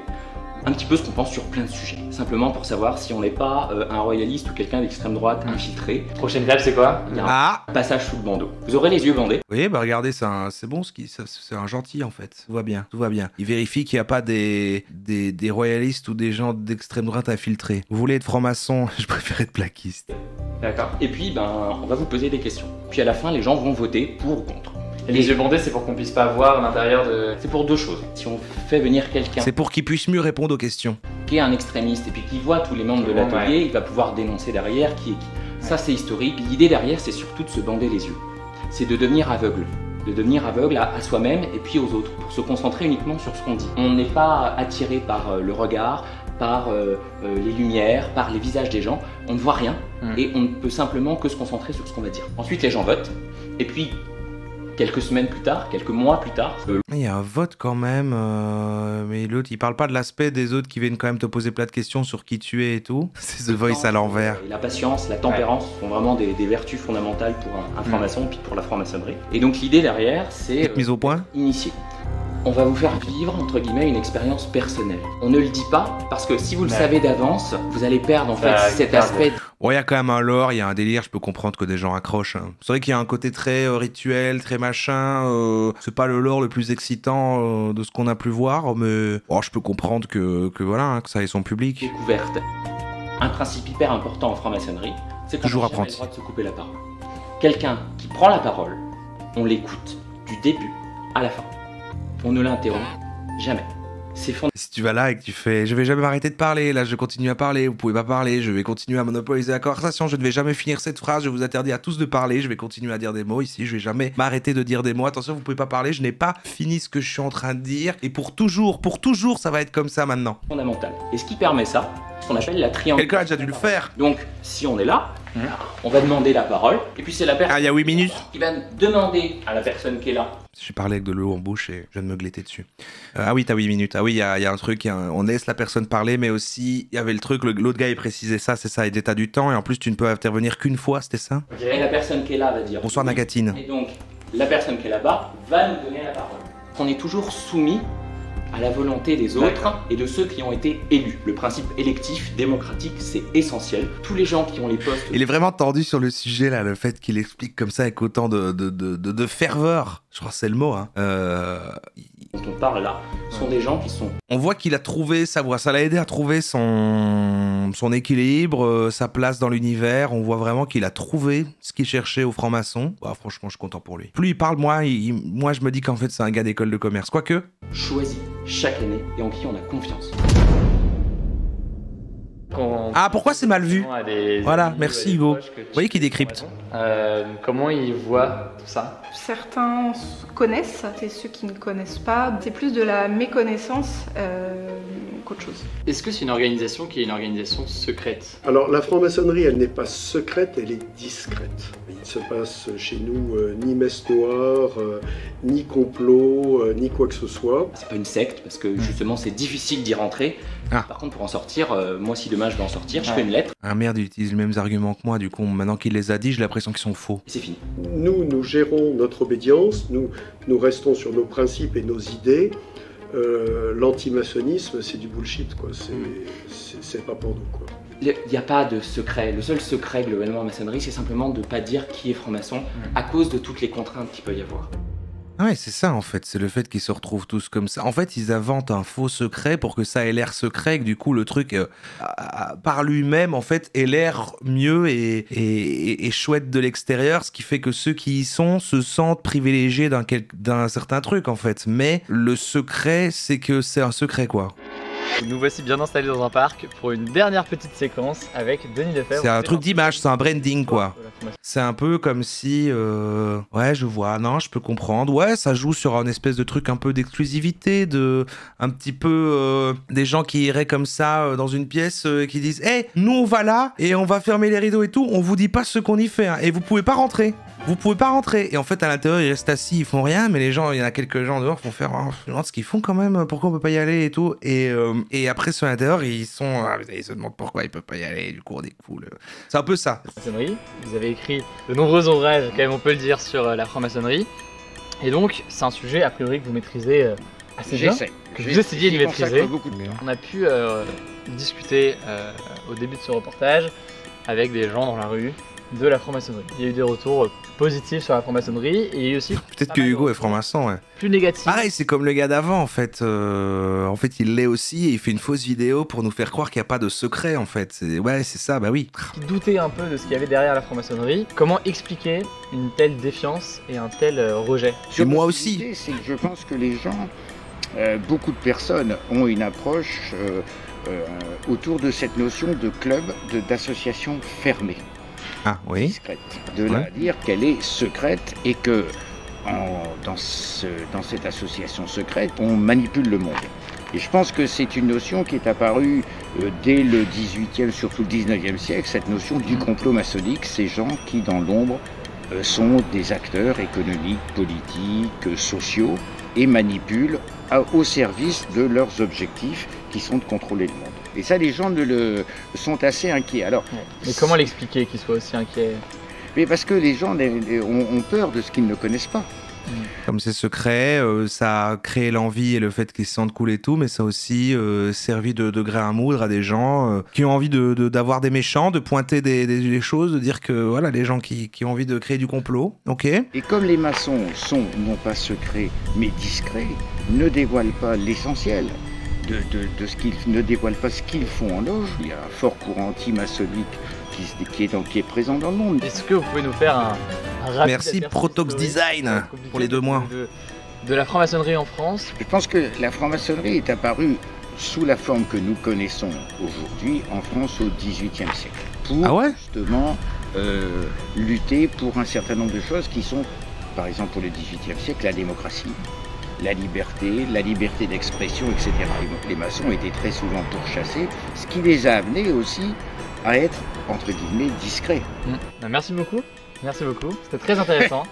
[SPEAKER 10] un petit peu ce qu'on pense sur plein de sujets. Simplement pour savoir si on n'est pas un royaliste ou quelqu'un d'extrême droite infiltré.
[SPEAKER 3] Prochaine étape, c'est quoi?
[SPEAKER 10] Il y a un passage sous le bandeau. Vous aurez les yeux bandés.
[SPEAKER 2] Oui, bah regardez, c'est bon, c'est un gentil en fait. Tout va bien, tout va bien. Il vérifie qu'il n'y a pas des royalistes ou des gens d'extrême droite infiltrés. Vous voulez être franc-maçon? Je préfère être plaquiste.
[SPEAKER 10] D'accord. Et puis, on va vous poser des questions. Puis à la fin, les gens vont voter pour ou contre.
[SPEAKER 3] Et les yeux bandés, c'est pour qu'on puisse pas voir l'intérieur de...
[SPEAKER 10] C'est pour 2 choses. Si on fait venir quelqu'un...
[SPEAKER 2] C'est pour qu'il puisse mieux répondre aux questions.
[SPEAKER 10] Qui est un extrémiste et puis qui voit tous les membres de l'atelier, il va pouvoir dénoncer derrière qui est qui. Ça, c'est historique. L'idée derrière, c'est surtout de se bander les yeux. C'est de devenir aveugle. De devenir aveugle à soi-même et puis aux autres. Pour se concentrer uniquement sur ce qu'on dit. On n'est pas attiré par le regard, par les lumières, par les visages des gens. On ne voit rien et on ne peut simplement que se concentrer sur ce qu'on va dire. Ensuite, les gens votent. Et puis... quelques semaines plus tard, quelques mois plus tard...
[SPEAKER 2] Il y a un vote quand même, mais l'autre, il parle pas de l'aspect des autres qui viennent quand même te poser plein de questions sur qui tu es et tout. C'est The Voice à l'envers.
[SPEAKER 10] La patience, la tempérance sont vraiment des vertus fondamentales pour un franc-maçon, puis pour la franc-maçonnerie. Et donc l'idée derrière, c'est...
[SPEAKER 2] mise au point.
[SPEAKER 10] Initier. On va vous faire vivre, entre guillemets, une expérience personnelle. On ne le dit pas, parce que si vous le savez d'avance, vous allez perdre en fait cet aspect...
[SPEAKER 2] Bon, il y a quand même un lore, il y a un délire, je peux comprendre que des gens accrochent. Hein. C'est vrai qu'il y a un côté très rituel, très machin, c'est pas le lore le plus excitant de ce qu'on a pu voir, mais je peux comprendre que voilà, hein, que ça ait son public.
[SPEAKER 10] Découverte. Un principe hyper important en franc-maçonnerie, c'est qu'on n'a jamais le droit de se couper la parole. Quelqu'un qui prend la parole, on l'écoute du début à la fin. On ne l'interrompt jamais. C'est fondamental.
[SPEAKER 2] Si tu vas là et que tu fais « je vais jamais m'arrêter de parler, là je continue à parler, vous pouvez pas parler, je vais continuer à monopoliser la conversation, je ne vais jamais finir cette phrase, je vous interdis à tous de parler, je vais continuer à dire des mots ici, je vais jamais m'arrêter de dire des mots, attention vous pouvez pas parler, je n'ai pas fini ce que je suis en train de dire, et pour toujours ça va être comme ça maintenant. »
[SPEAKER 10] Fondamental. Et ce qui permet ça, ce qu'on appelle la triangulation.
[SPEAKER 2] Quelqu'un a déjà dû le faire.
[SPEAKER 10] Donc, si on est là, on va demander la parole, et puis c'est la personne...
[SPEAKER 2] il y a 8 minutes.
[SPEAKER 10] Qui va demander à la personne qui est là.
[SPEAKER 2] J'ai parlé avec de l'eau en bouche et je viens de me gléter dessus. Ah oui, t'as 8 minutes. Ah oui, il y a un truc, on laisse la personne parler, mais aussi, il y avait le truc, l'autre gars il précisait ça, c'est ça, il dit t'as du temps, et en plus tu ne peux intervenir qu'une fois, c'était ça?
[SPEAKER 10] Et la personne qui est là va dire...
[SPEAKER 2] Bonsoir Nagatine.
[SPEAKER 10] Et donc, la personne qui est là-bas va nous donner la parole. On est toujours soumis à la volonté des autres et de ceux qui ont été élus. Le principe électif, démocratique, c'est essentiel. Tous les gens qui ont les postes...
[SPEAKER 2] Il est vraiment tendu sur le sujet, là, le fait qu'il explique comme ça avec autant de ferveur. Je crois que c'est le mot, hein.
[SPEAKER 10] Dont on parle là, sont des gens qui sont...
[SPEAKER 2] On voit qu'il a trouvé sa voie, ça l'a aidé à trouver son équilibre, sa place dans l'univers. On voit vraiment qu'il a trouvé ce qu'il cherchait au franc-maçon. Bah, franchement, je suis content pour lui. Plus il parle, moi je me dis qu'en fait c'est un gars d'école de commerce. Quoique...
[SPEAKER 10] Choisi chaque année et en qui on a confiance.
[SPEAKER 2] Ah, pourquoi c'est mal vu? Voilà, merci Hugo. Vous voyez qu'il décrypte.
[SPEAKER 3] Comment il voit tout ça?
[SPEAKER 11] Certains connaissent, et ceux qui ne connaissent pas, c'est plus de la méconnaissance qu'autre chose.
[SPEAKER 3] Est-ce que c'est une organisation qui est une organisation secrète?
[SPEAKER 7] Alors la franc-maçonnerie, elle n'est pas secrète, elle est discrète. Il ne se passe chez nous ni messe noire, ni complot, ni quoi que ce soit.
[SPEAKER 10] C'est pas une secte, parce que justement c'est difficile d'y rentrer. Par contre pour en sortir, moi si demain je vais en sortir, je fais une lettre.
[SPEAKER 2] Ah merde, il utilise les mêmes arguments que moi, du coup maintenant qu'il les a dit, j'ai l'impression qu'ils sont faux.
[SPEAKER 10] Et c'est fini.
[SPEAKER 7] Nous gérons notre obédience, nous restons sur nos principes et nos idées. L'antimaçonnisme, c'est du bullshit, quoi. C'est pas pour nous, quoi.
[SPEAKER 10] Il n'y a pas de secret. Le seul secret globalement en maçonnerie, c'est simplement de ne pas dire qui est franc-maçon à cause de toutes les contraintes qu'il peut y avoir.
[SPEAKER 2] Ouais, c'est ça en fait, c'est le fait qu'ils se retrouvent tous comme ça. En fait, ils inventent un faux secret pour que ça ait l'air secret, que du coup le truc par lui-même en fait ait l'air mieux et chouette de l'extérieur, ce qui fait que ceux qui y sont se sentent privilégiés d'un certain truc en fait. Mais le secret, c'est que c'est un secret quoi.
[SPEAKER 3] Nous voici bien installés dans un parc pour une dernière petite séquence avec Denis Lefebvre.
[SPEAKER 2] C'est un truc d'image, c'est un branding quoi. C'est un peu comme si... Ouais, je vois, non, je peux comprendre. Ouais, ça joue sur un espèce de truc un peu d'exclusivité, un petit peu des gens qui iraient comme ça dans une pièce et qui disent « Hey, nous on va là et on va fermer les rideaux et tout, on vous dit pas ce qu'on y fait, hein, et vous pouvez pas rentrer. Vous pouvez pas rentrer. » Et en fait, à l'intérieur, ils restent assis, ils font rien, mais les gens, il y en a quelques gens dehors qui vont faire oh, je me demande ce qu'ils font quand même, pourquoi on peut pas y aller et tout. Et après, sur l'intérieur, ils sont... ils se demandent pourquoi ils peuvent pas y aller, du coup, on est cool. C'est un peu ça.
[SPEAKER 3] Vous avez écrit de nombreux ouvrages, quand même, on peut le dire, sur la franc-maçonnerie. Et donc, c'est un sujet, a priori, que vous maîtrisez assez bien. Que vous essayez de maîtriser. On a pu discuter au début de ce reportage avec des gens dans la rue de la franc-maçonnerie. Il y a eu des retours positifs sur la franc-maçonnerie et il y a eu aussi...
[SPEAKER 2] Peut-être que Hugo est franc-maçon, ouais.
[SPEAKER 3] Plus négatif.
[SPEAKER 2] Pareil, c'est comme le gars d'avant, en fait. En fait, il l'est aussi et il fait une fausse vidéo pour nous faire croire qu'il n'y a pas de secret, en fait. Ouais, c'est ça, bah oui.
[SPEAKER 3] Douter un peu de ce qu'il y avait derrière la franc-maçonnerie. Comment expliquer une telle défiance et un tel rejet?
[SPEAKER 2] Et moi aussi.
[SPEAKER 13] C'est que je pense que les gens, beaucoup de personnes ont une approche autour de cette notion de club, d'association fermée.
[SPEAKER 2] Ah oui.
[SPEAKER 13] Discrète. De là dire qu'elle est secrète et que dans cette association secrète, on manipule le monde. Et je pense que c'est une notion qui est apparue dès le 18e, surtout le 19e siècle, cette notion du complot maçonnique, ces gens qui dans l'ombre sont des acteurs économiques, politiques, sociaux et manipulent au service de leurs objectifs qui sont de contrôler le monde. Et ça, les gens sont assez inquiets. Alors,
[SPEAKER 3] mais comment l'expliquer qu'ils soient aussi inquiets?
[SPEAKER 13] Mais parce que les gens ont peur de ce qu'ils ne connaissent pas.
[SPEAKER 2] Comme c'est secret, ça a créé l'envie et le fait qu'ils se sentent cool et tout, mais ça a aussi servi de grain à moudre à des gens qui ont envie d'avoir des méchants, de pointer des choses, de dire que voilà, les gens qui ont envie de créer du complot, ok.
[SPEAKER 13] Et comme les maçons sont non pas secrets, mais discrets, ne dévoilent pas l'essentiel de ce qu'ils ne dévoilent pas ce qu'ils font en loge. Il y a un fort courant anti-maçonnique qui est présent dans le monde.
[SPEAKER 3] Est-ce que vous pouvez nous faire un rapide
[SPEAKER 2] Merci Protox Design pour les 2 mois.
[SPEAKER 3] De la franc-maçonnerie en France?
[SPEAKER 13] Je pense que la franc-maçonnerie est apparue sous la forme que nous connaissons aujourd'hui en France au XVIIIe siècle. Pour justement lutter pour un certain nombre de choses qui sont, par exemple pour le XVIIIe siècle, la démocratie, la liberté d'expression, etc. Les maçons étaient très souvent pourchassés, ce qui les a amenés aussi à être, entre guillemets, discrets.
[SPEAKER 3] Merci beaucoup, c'était très intéressant.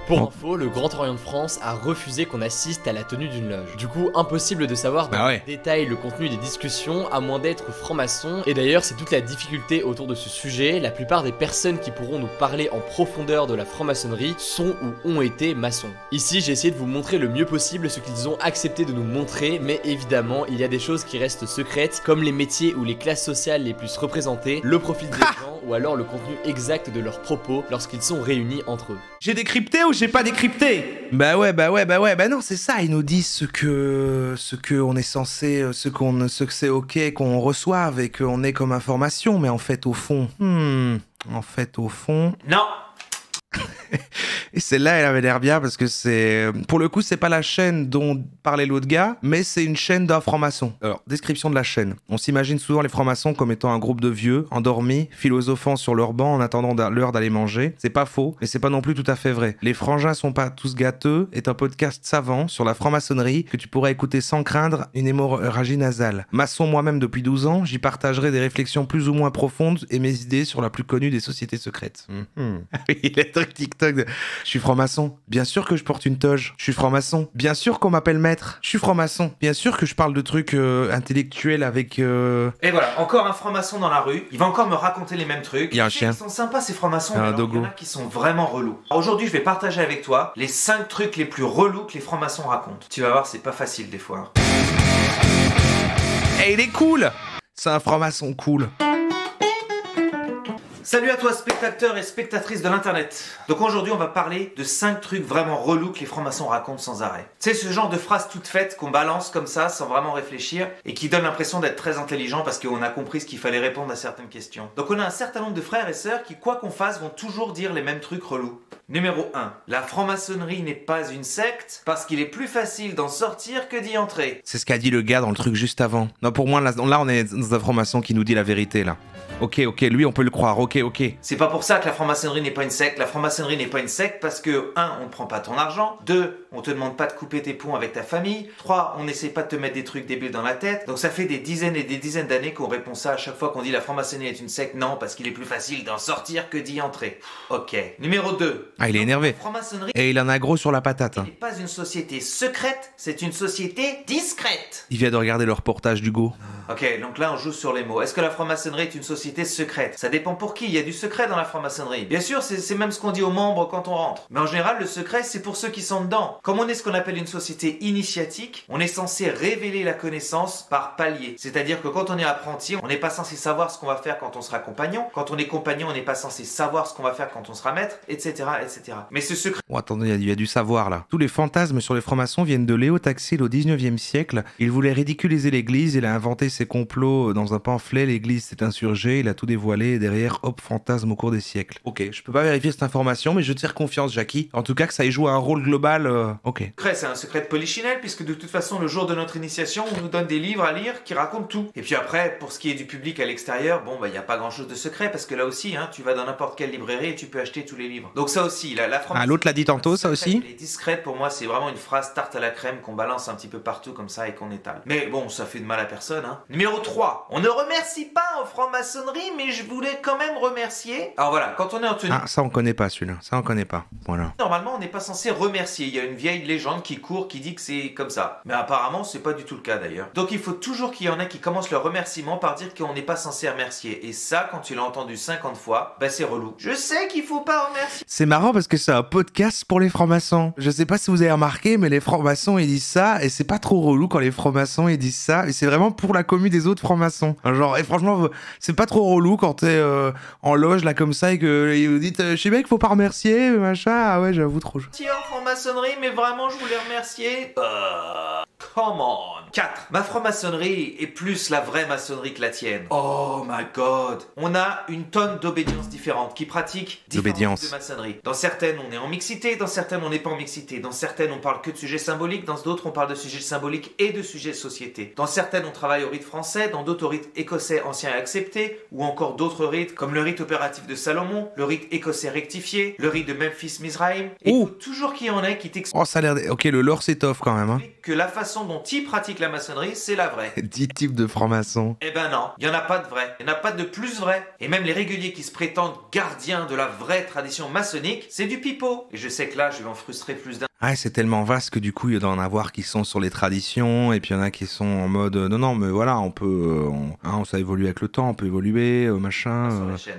[SPEAKER 14] Pour info, le Grand Orient de France a refusé qu'on assiste à la tenue d'une loge. Du coup, impossible de savoir dans détail le contenu des discussions, à moins d'être franc-maçon. Et d'ailleurs, c'est toute la difficulté autour de ce sujet. La plupart des personnes qui pourront nous parler en profondeur de la franc-maçonnerie sont ou ont été maçons. Ici, j'ai essayé de vous montrer le mieux possible ce qu'ils ont accepté de nous montrer, mais évidemment, il y a des choses qui restent secrètes, comme les métiers ou les classes sociales les plus représentées, le profil des gens, ou alors le contenu exact de leurs propos lorsqu'ils sont réunis entre eux.
[SPEAKER 2] J'ai décrypté ou j'ai pas décrypté? Bah non, c'est ça, ils nous disent ce que on est censé, ce que c'est ok qu'on reçoive et qu'on ait comme information, mais en fait au fond, non. Et celle-là, elle avait l'air bien parce que c'est... Pour le coup, c'est pas la chaîne dont parlait l'autre gars, mais c'est une chaîne d'un franc-maçon. Alors, description de la chaîne. On s'imagine souvent les francs-maçons comme étant un groupe de vieux, endormis, philosophant sur leur banc en attendant l'heure d'aller manger. C'est pas faux, mais c'est pas non plus tout à fait vrai. Les frangins sont pas tous gâteux est un podcast savant sur la franc-maçonnerie que tu pourrais écouter sans craindre une hémorragie nasale. Maçon moi-même depuis 12 ans, j'y partagerai des réflexions plus ou moins profondes et mes idées sur la plus connue des sociétés secrètes. Oui, les trucs TikTok de... Je suis franc-maçon. Bien sûr que je porte une toge. Je suis franc-maçon. Bien sûr qu'on m'appelle maître. Je suis franc-maçon. Bien sûr que je parle de trucs intellectuels avec...
[SPEAKER 15] Et voilà, encore un franc-maçon dans la rue. Il va encore me raconter les mêmes trucs.
[SPEAKER 2] Il y a un chien.
[SPEAKER 15] Ils sont sympas ces francs-maçons, mais il y en a qui sont vraiment relous. Aujourd'hui, je vais partager avec toi les 5 trucs les plus relous que les francs-maçons racontent. Tu vas voir, c'est pas facile des fois.
[SPEAKER 2] Et il est cool. C'est un franc-maçon cool.
[SPEAKER 15] Salut à toi spectateur et spectatrice de l'internet. Donc aujourd'hui on va parler de 5 trucs vraiment relous que les francs-maçons racontent sans arrêt. C'est ce genre de phrases toutes faites qu'on balance comme ça sans vraiment réfléchir et qui donne l'impression d'être très intelligent parce qu'on a compris ce qu'il fallait répondre à certaines questions. Donc on a un certain nombre de frères et sœurs qui quoi qu'on fasse vont toujours dire les mêmes trucs relous. Numéro 1. La franc-maçonnerie n'est pas une secte parce qu'il est plus facile d'en sortir que d'y entrer.
[SPEAKER 2] C'est ce qu'a dit le gars dans le truc juste avant. Non, pour moi, là on est dans un franc-maçon qui nous dit la vérité là. Ok, lui on peut le croire, ok.
[SPEAKER 15] C'est pas pour ça que la franc-maçonnerie n'est pas une secte. La franc-maçonnerie n'est pas une secte parce que 1, on ne prend pas ton argent, 2, on te demande pas de couper tes ponts avec ta famille, 3, on n'essaie pas de te mettre des trucs débiles dans la tête. Donc ça fait des dizaines et des dizaines d'années qu'on répond ça à chaque fois qu'on dit la franc-maçonnerie est une secte. Non, parce qu'il est plus facile d'en sortir que d'y entrer. Ok. Numéro 2.
[SPEAKER 2] Ah, il est énervé.
[SPEAKER 15] Franc-maçonnerie.
[SPEAKER 2] Et il en a gros sur la patate.
[SPEAKER 15] n'est pas une société secrète, c'est une société discrète.
[SPEAKER 2] Il vient de regarder le reportage d'Hugo.
[SPEAKER 15] Ok, donc là on joue sur les mots. Est-ce que la franc-maçonnerie est une société secrète? Ça dépend pour qui, il y a du secret dans la franc-maçonnerie. Bien sûr, c'est même ce qu'on dit aux membres quand on rentre. Mais en général, le secret, c'est pour ceux qui sont dedans. Comme on est ce qu'on appelle une société initiatique, on est censé révéler la connaissance par palier. C'est-à-dire que quand on est apprenti, on n'est pas censé savoir ce qu'on va faire quand on sera compagnon. Quand on est compagnon, on n'est pas censé savoir ce qu'on va faire quand on sera maître, etc. etc. Mais ce secret...
[SPEAKER 2] Oh, attendez, il y a du savoir là. Tous les fantasmes sur les francs-maçons viennent de Léo Taxil au 19e siècle. Il voulait ridiculiser l'église, il a inventé ses complots dans un pamphlet, l'église s'est insurgée, il a tout dévoilé et derrière, hop, fantasme au cours des siècles. Ok, je peux pas vérifier cette information, mais je tire confiance, Jackie. En tout cas, que ça ait joué un rôle global, ok.
[SPEAKER 15] C'est un secret de polichinelle, puisque de toute façon, le jour de notre initiation, on nous donne des livres à lire qui racontent tout. Et puis après, pour ce qui est du public à l'extérieur, bon, bah, il n'y a pas grand-chose de secret, parce que là aussi, hein, tu vas dans n'importe quelle librairie et tu peux acheter tous les livres. Donc ça aussi, la franc-maçonnerie...
[SPEAKER 2] Ah, l'autre l'a dit tantôt, ça aussi.
[SPEAKER 15] Elle est discrète, pour moi, c'est vraiment une phrase tarte à la crème qu'on balance un petit peu partout comme ça et qu'on étale. Mais bon, ça fait de mal à personne, hein. Numéro 3. On ne remercie pas en franc-maçonnerie, mais je voulais quand même remercier. Alors voilà, quand on est en tenue...
[SPEAKER 2] Ah, ça on connaît pas celui-là, ça on connaît pas. Voilà.
[SPEAKER 15] Normalement, on n'est pas censé remercier. Il y a une vieille légende qui court, qui dit que c'est comme ça. Mais apparemment, c'est pas du tout le cas d'ailleurs. Donc il faut toujours qu'il y en ait qui commencent leur remerciement par dire qu'on n'est pas censé remercier. Et ça, quand tu l'as entendu 50 fois, bah c'est relou. Je sais qu'il faut pas remercier.
[SPEAKER 2] C'est marrant parce que c'est un podcast pour les francs-maçons. Je sais pas si vous avez remarqué, mais les francs-maçons ils disent ça et c'est pas trop relou quand les francs-maçons ils disent ça. Et c'est vraiment pour la commu des autres francs-maçons. Genre, et franchement, c'est pas trop relou quand t'es en loge là comme ça et que vous dites, je sais bien qu'il faut pas remercier, machin. Ah ouais, j'avoue trop.
[SPEAKER 15] Tiens, franc-maçonnerie, mais vraiment, je voulais remercier. Come on. 4. Ma franc-maçonnerie est plus la vraie maçonnerie que la tienne. Oh my god. On a une tonne d'obédiences différentes qui pratiquent différents types de maçonnerie. Dans certaines, on est en mixité, dans certaines, on n'est pas en mixité. Dans certaines, on parle que de sujets symboliques, dans d'autres, on parle de sujets symboliques et de sujets de société. Dans certaines, on travaille au rite français, dans d'autres au rite écossais ancien et accepté, ou encore d'autres rites comme le rite opératif de Salomon, le rite écossais rectifié, le rite de Memphis-Mizraïm. Et il faut toujours qu'il y en ait qui t'expliquent.
[SPEAKER 2] Oh, ça a l'air... Ok, le lore s'étoffe quand même, hein.
[SPEAKER 15] Que la façon dont ils pratiquent la maçonnerie, c'est la vraie.
[SPEAKER 2] 10 types de francs-maçons.
[SPEAKER 15] Eh ben non, il n'y en a pas de vrai. Il n'y en a pas de plus vrai. Et même les réguliers qui se prétendent gardiens de la vraie tradition maçonnique, c'est du pipeau. Et je sais que là, je vais en frustrer plus d'un.
[SPEAKER 2] Ah, c'est tellement vaste que du coup, il doit en avoir qui sont sur les traditions, et puis il y en a qui sont en mode non, mais voilà, on peut. Ça évolue avec le temps, on peut évoluer, machin.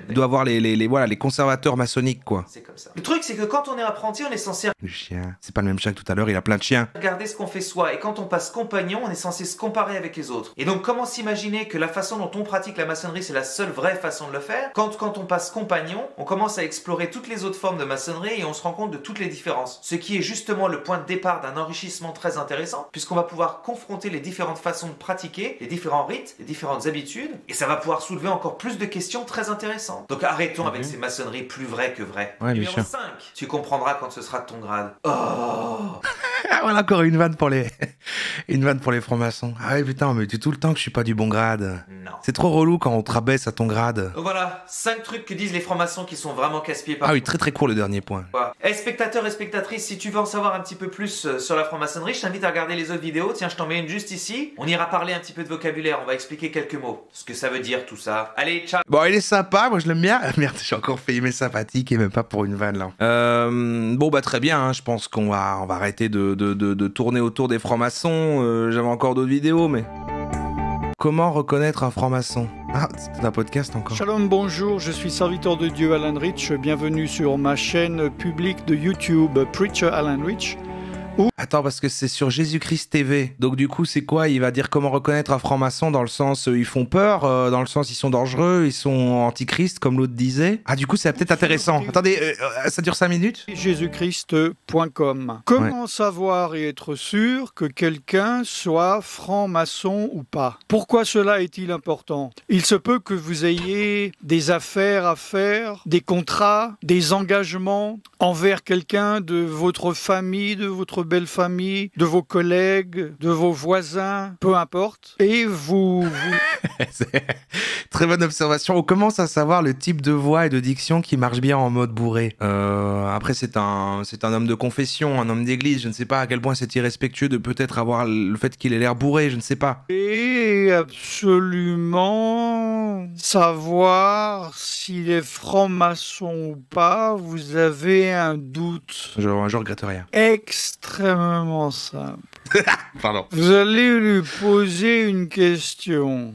[SPEAKER 2] Il doit avoir les conservateurs maçonniques, quoi.
[SPEAKER 15] C'est comme ça. Le truc, c'est que quand on est apprenti, on est censé.
[SPEAKER 2] Le chien. C'est pas le même chien que tout à l'heure, il a plein de chiens.
[SPEAKER 15] Regarder ce qu'on fait soi, et quand on passe compagnon, on est censé se comparer avec les autres. Et donc, comment s'imaginer que la façon dont on pratique la maçonnerie, c'est la seule vraie façon de le faire? Quand on passe compagnon, on commence à explorer toutes les autres formes de maçonnerie et on se rend compte de toutes les différences. Ce qui est justement le point de départ d'un enrichissement très intéressant, puisqu'on va pouvoir confronter les différentes façons de pratiquer, les différents rites, les différentes habitudes, et ça va pouvoir soulever encore plus de questions très intéressantes. Donc arrêtons avec ces maçonneries plus vraies que vraies.
[SPEAKER 2] Ouais,
[SPEAKER 15] Numéro 5, tu comprendras quand ce sera de ton grade. Oh.
[SPEAKER 2] On a encore une vanne pour les francs-maçons. Ah ouais, putain, mais dis tout le temps que je suis pas du bon grade.
[SPEAKER 15] Non.
[SPEAKER 2] C'est trop relou quand on te rabaisse à ton grade.
[SPEAKER 15] Donc voilà, 5 trucs que disent les francs-maçons qui sont vraiment casse-pieds par.
[SPEAKER 2] Ah oui, très très court le dernier point.
[SPEAKER 15] Eh, spectateurs et spectatrices, si tu veux en savoir un petit peu plus sur la franc-maçonnerie, je t'invite à regarder les autres vidéos. Tiens, je t'en mets une juste ici. On ira parler un petit peu de vocabulaire, on va expliquer quelques mots. Ce que ça veut dire tout ça. Allez, ciao.
[SPEAKER 2] Bon, il est sympa, moi je l'aime bien. Merde, j'ai encore fait aimer sympathique et même pas pour une vanne là. Bon bah très bien, hein, je pense qu'on va arrêter de tourner autour des francs-maçons. J'avais encore d'autres vidéos, mais... Comment reconnaître un franc-maçon? Ah, c'est un podcast encore.
[SPEAKER 16] Shalom, bonjour, je suis serviteur de Dieu Alan Rich. Bienvenue sur ma chaîne publique de YouTube Preacher Alan Rich.
[SPEAKER 2] Attends, parce que c'est sur Jésus-Christ TV. Donc du coup, c'est quoi? Il va dire comment reconnaître un franc-maçon dans le sens ils font peur, dans le sens ils sont dangereux, ils sont antichrist, comme l'autre disait. Ah, du coup, c'est peut-être intéressant. Attendez, ça dure 5 minutes?
[SPEAKER 16] Jésuschrist.com. Comment savoir et être sûr que quelqu'un soit franc-maçon ou pas? Pourquoi cela est-il important? Il se peut que vous ayez des affaires à faire, des contrats, des engagements envers quelqu'un de votre famille, de votre belle famille, de vos collègues, de vos voisins, peu importe. Et vous...
[SPEAKER 2] Très bonne observation. On commence à savoir le type de voix et de diction qui marche bien en mode bourré. Après, c'est un homme de confession, un homme d'église. Je ne sais pas à quel point c'est irrespectueux de peut-être avoir le fait qu'il ait l'air bourré, je ne sais pas.
[SPEAKER 16] Et absolument savoir s'il est franc-maçon ou pas, vous avez un doute.
[SPEAKER 2] Je regrette rien.
[SPEAKER 16] Extrêmement simple.
[SPEAKER 2] Pardon.
[SPEAKER 16] Vous allez lui poser une question.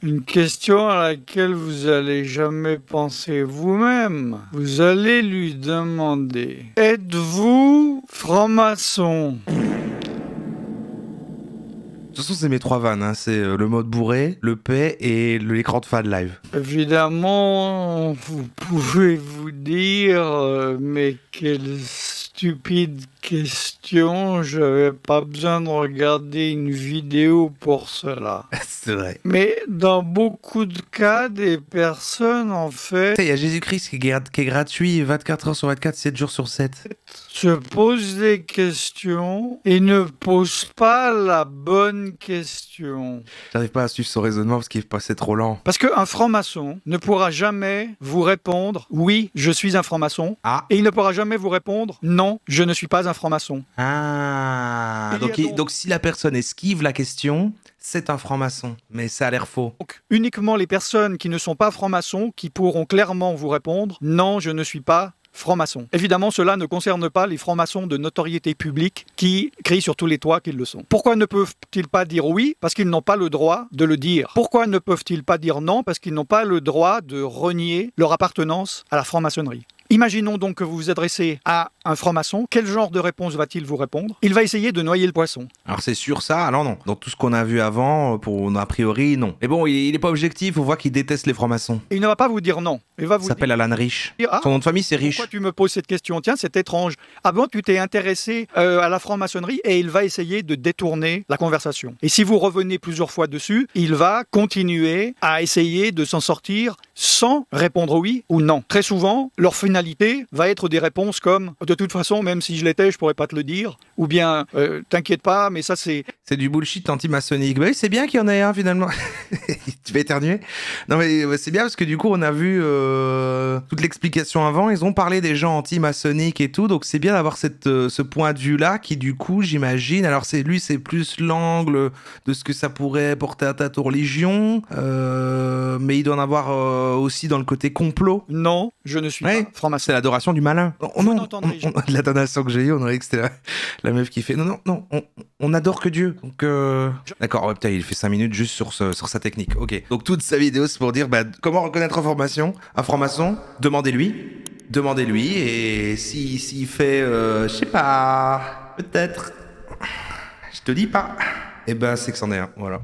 [SPEAKER 16] Une question à laquelle vous allez jamais penser vous-même. Vous allez lui demander: êtes-vous franc-maçon?
[SPEAKER 2] De toute façon, c'est mes 3 vannes, hein. C'est le mode bourré, le paix et l'écran de fan live.
[SPEAKER 16] Évidemment, vous pouvez vous dire mais quelle stupide question, j'avais pas besoin de regarder une vidéo pour cela.
[SPEAKER 2] C'est vrai.
[SPEAKER 16] Mais dans beaucoup de cas, des personnes, en fait...
[SPEAKER 2] Il y a Jésus-Christ qui est gratuit 24 heures sur 24, 7 jours sur 7.
[SPEAKER 16] Se posent des questions et ne posent pas la bonne question.
[SPEAKER 2] J'arrive pas à suivre son raisonnement parce qu'il est passé trop lent.
[SPEAKER 16] Parce qu'un franc-maçon ne pourra jamais vous répondre « Oui, je suis un franc-maçon ». Et il ne pourra jamais vous répondre « Non, je ne suis pas un franc-maçon ».
[SPEAKER 2] Ah, donc si la personne esquive la question, c'est un franc-maçon, mais ça a l'air faux.
[SPEAKER 16] Donc, uniquement les personnes qui ne sont pas francs-maçons qui pourront clairement vous répondre « Non, je ne suis pas franc-maçon ». Évidemment, cela ne concerne pas les francs-maçons de notoriété publique qui crient sur tous les toits qu'ils le sont. Pourquoi ne peuvent-ils pas dire oui? Parce qu'ils n'ont pas le droit de le dire. Pourquoi ne peuvent-ils pas dire non? Parce qu'ils n'ont pas le droit de renier leur appartenance à la franc-maçonnerie. Imaginons donc que vous vous adressez à un franc-maçon. Quel genre de réponse va-t-il vous répondre? Il va essayer de noyer le poisson.
[SPEAKER 2] Alors c'est sûr ça? Alors non. Dans tout ce qu'on a vu avant, a priori, non. Mais bon, il est pas objectif, on voit qu'il déteste les francs-maçons.
[SPEAKER 16] Il ne va pas vous dire non. Il va vous
[SPEAKER 2] s'appelle Alan Rich.
[SPEAKER 16] Ah,
[SPEAKER 2] son nom de famille c'est Rich.
[SPEAKER 16] Pourquoi tu me poses cette question? Tiens, c'est étrange. Ah bon, tu t'es intéressé à la franc-maçonnerie? Et il va essayer de détourner la conversation. Et si vous revenez plusieurs fois dessus, il va continuer à essayer de s'en sortir sans répondre oui ou non. Très souvent, leur finalité va être des réponses comme « De toute façon, même si je l'étais, je pourrais pas te le dire » ou bien « T'inquiète pas, mais ça c'est... »
[SPEAKER 2] C'est du bullshit anti-maçonnique. Bah oui, c'est bien qu'il y en ait un finalement. Tu vas éternuer? Non mais c'est bien parce que du coup, on a vu toute l'explication avant. Ils ont parlé des gens anti-maçonniques et tout, donc c'est bien d'avoir ce point de vue-là qui du coup, j'imagine... Alors c'est plus l'angle de ce que ça pourrait porter atteinte aux religions, mais il doit en avoir aussi dans le côté complot.
[SPEAKER 16] Non, je ne suis pas franc-maçon.
[SPEAKER 2] C'est l'adoration du malin. L'adoration que j'ai eue, on aurait que c'était la meuf qui fait non, on adore que Dieu. Donc, d'accord, putain, il fait 5 minutes juste sur sa technique. Ok. Donc toute sa vidéo, c'est pour dire comment reconnaître un franc-maçon. Demandez-lui, et s'il fait, je sais pas, peut-être, je te dis pas, et ben c'est que c'en est un, voilà.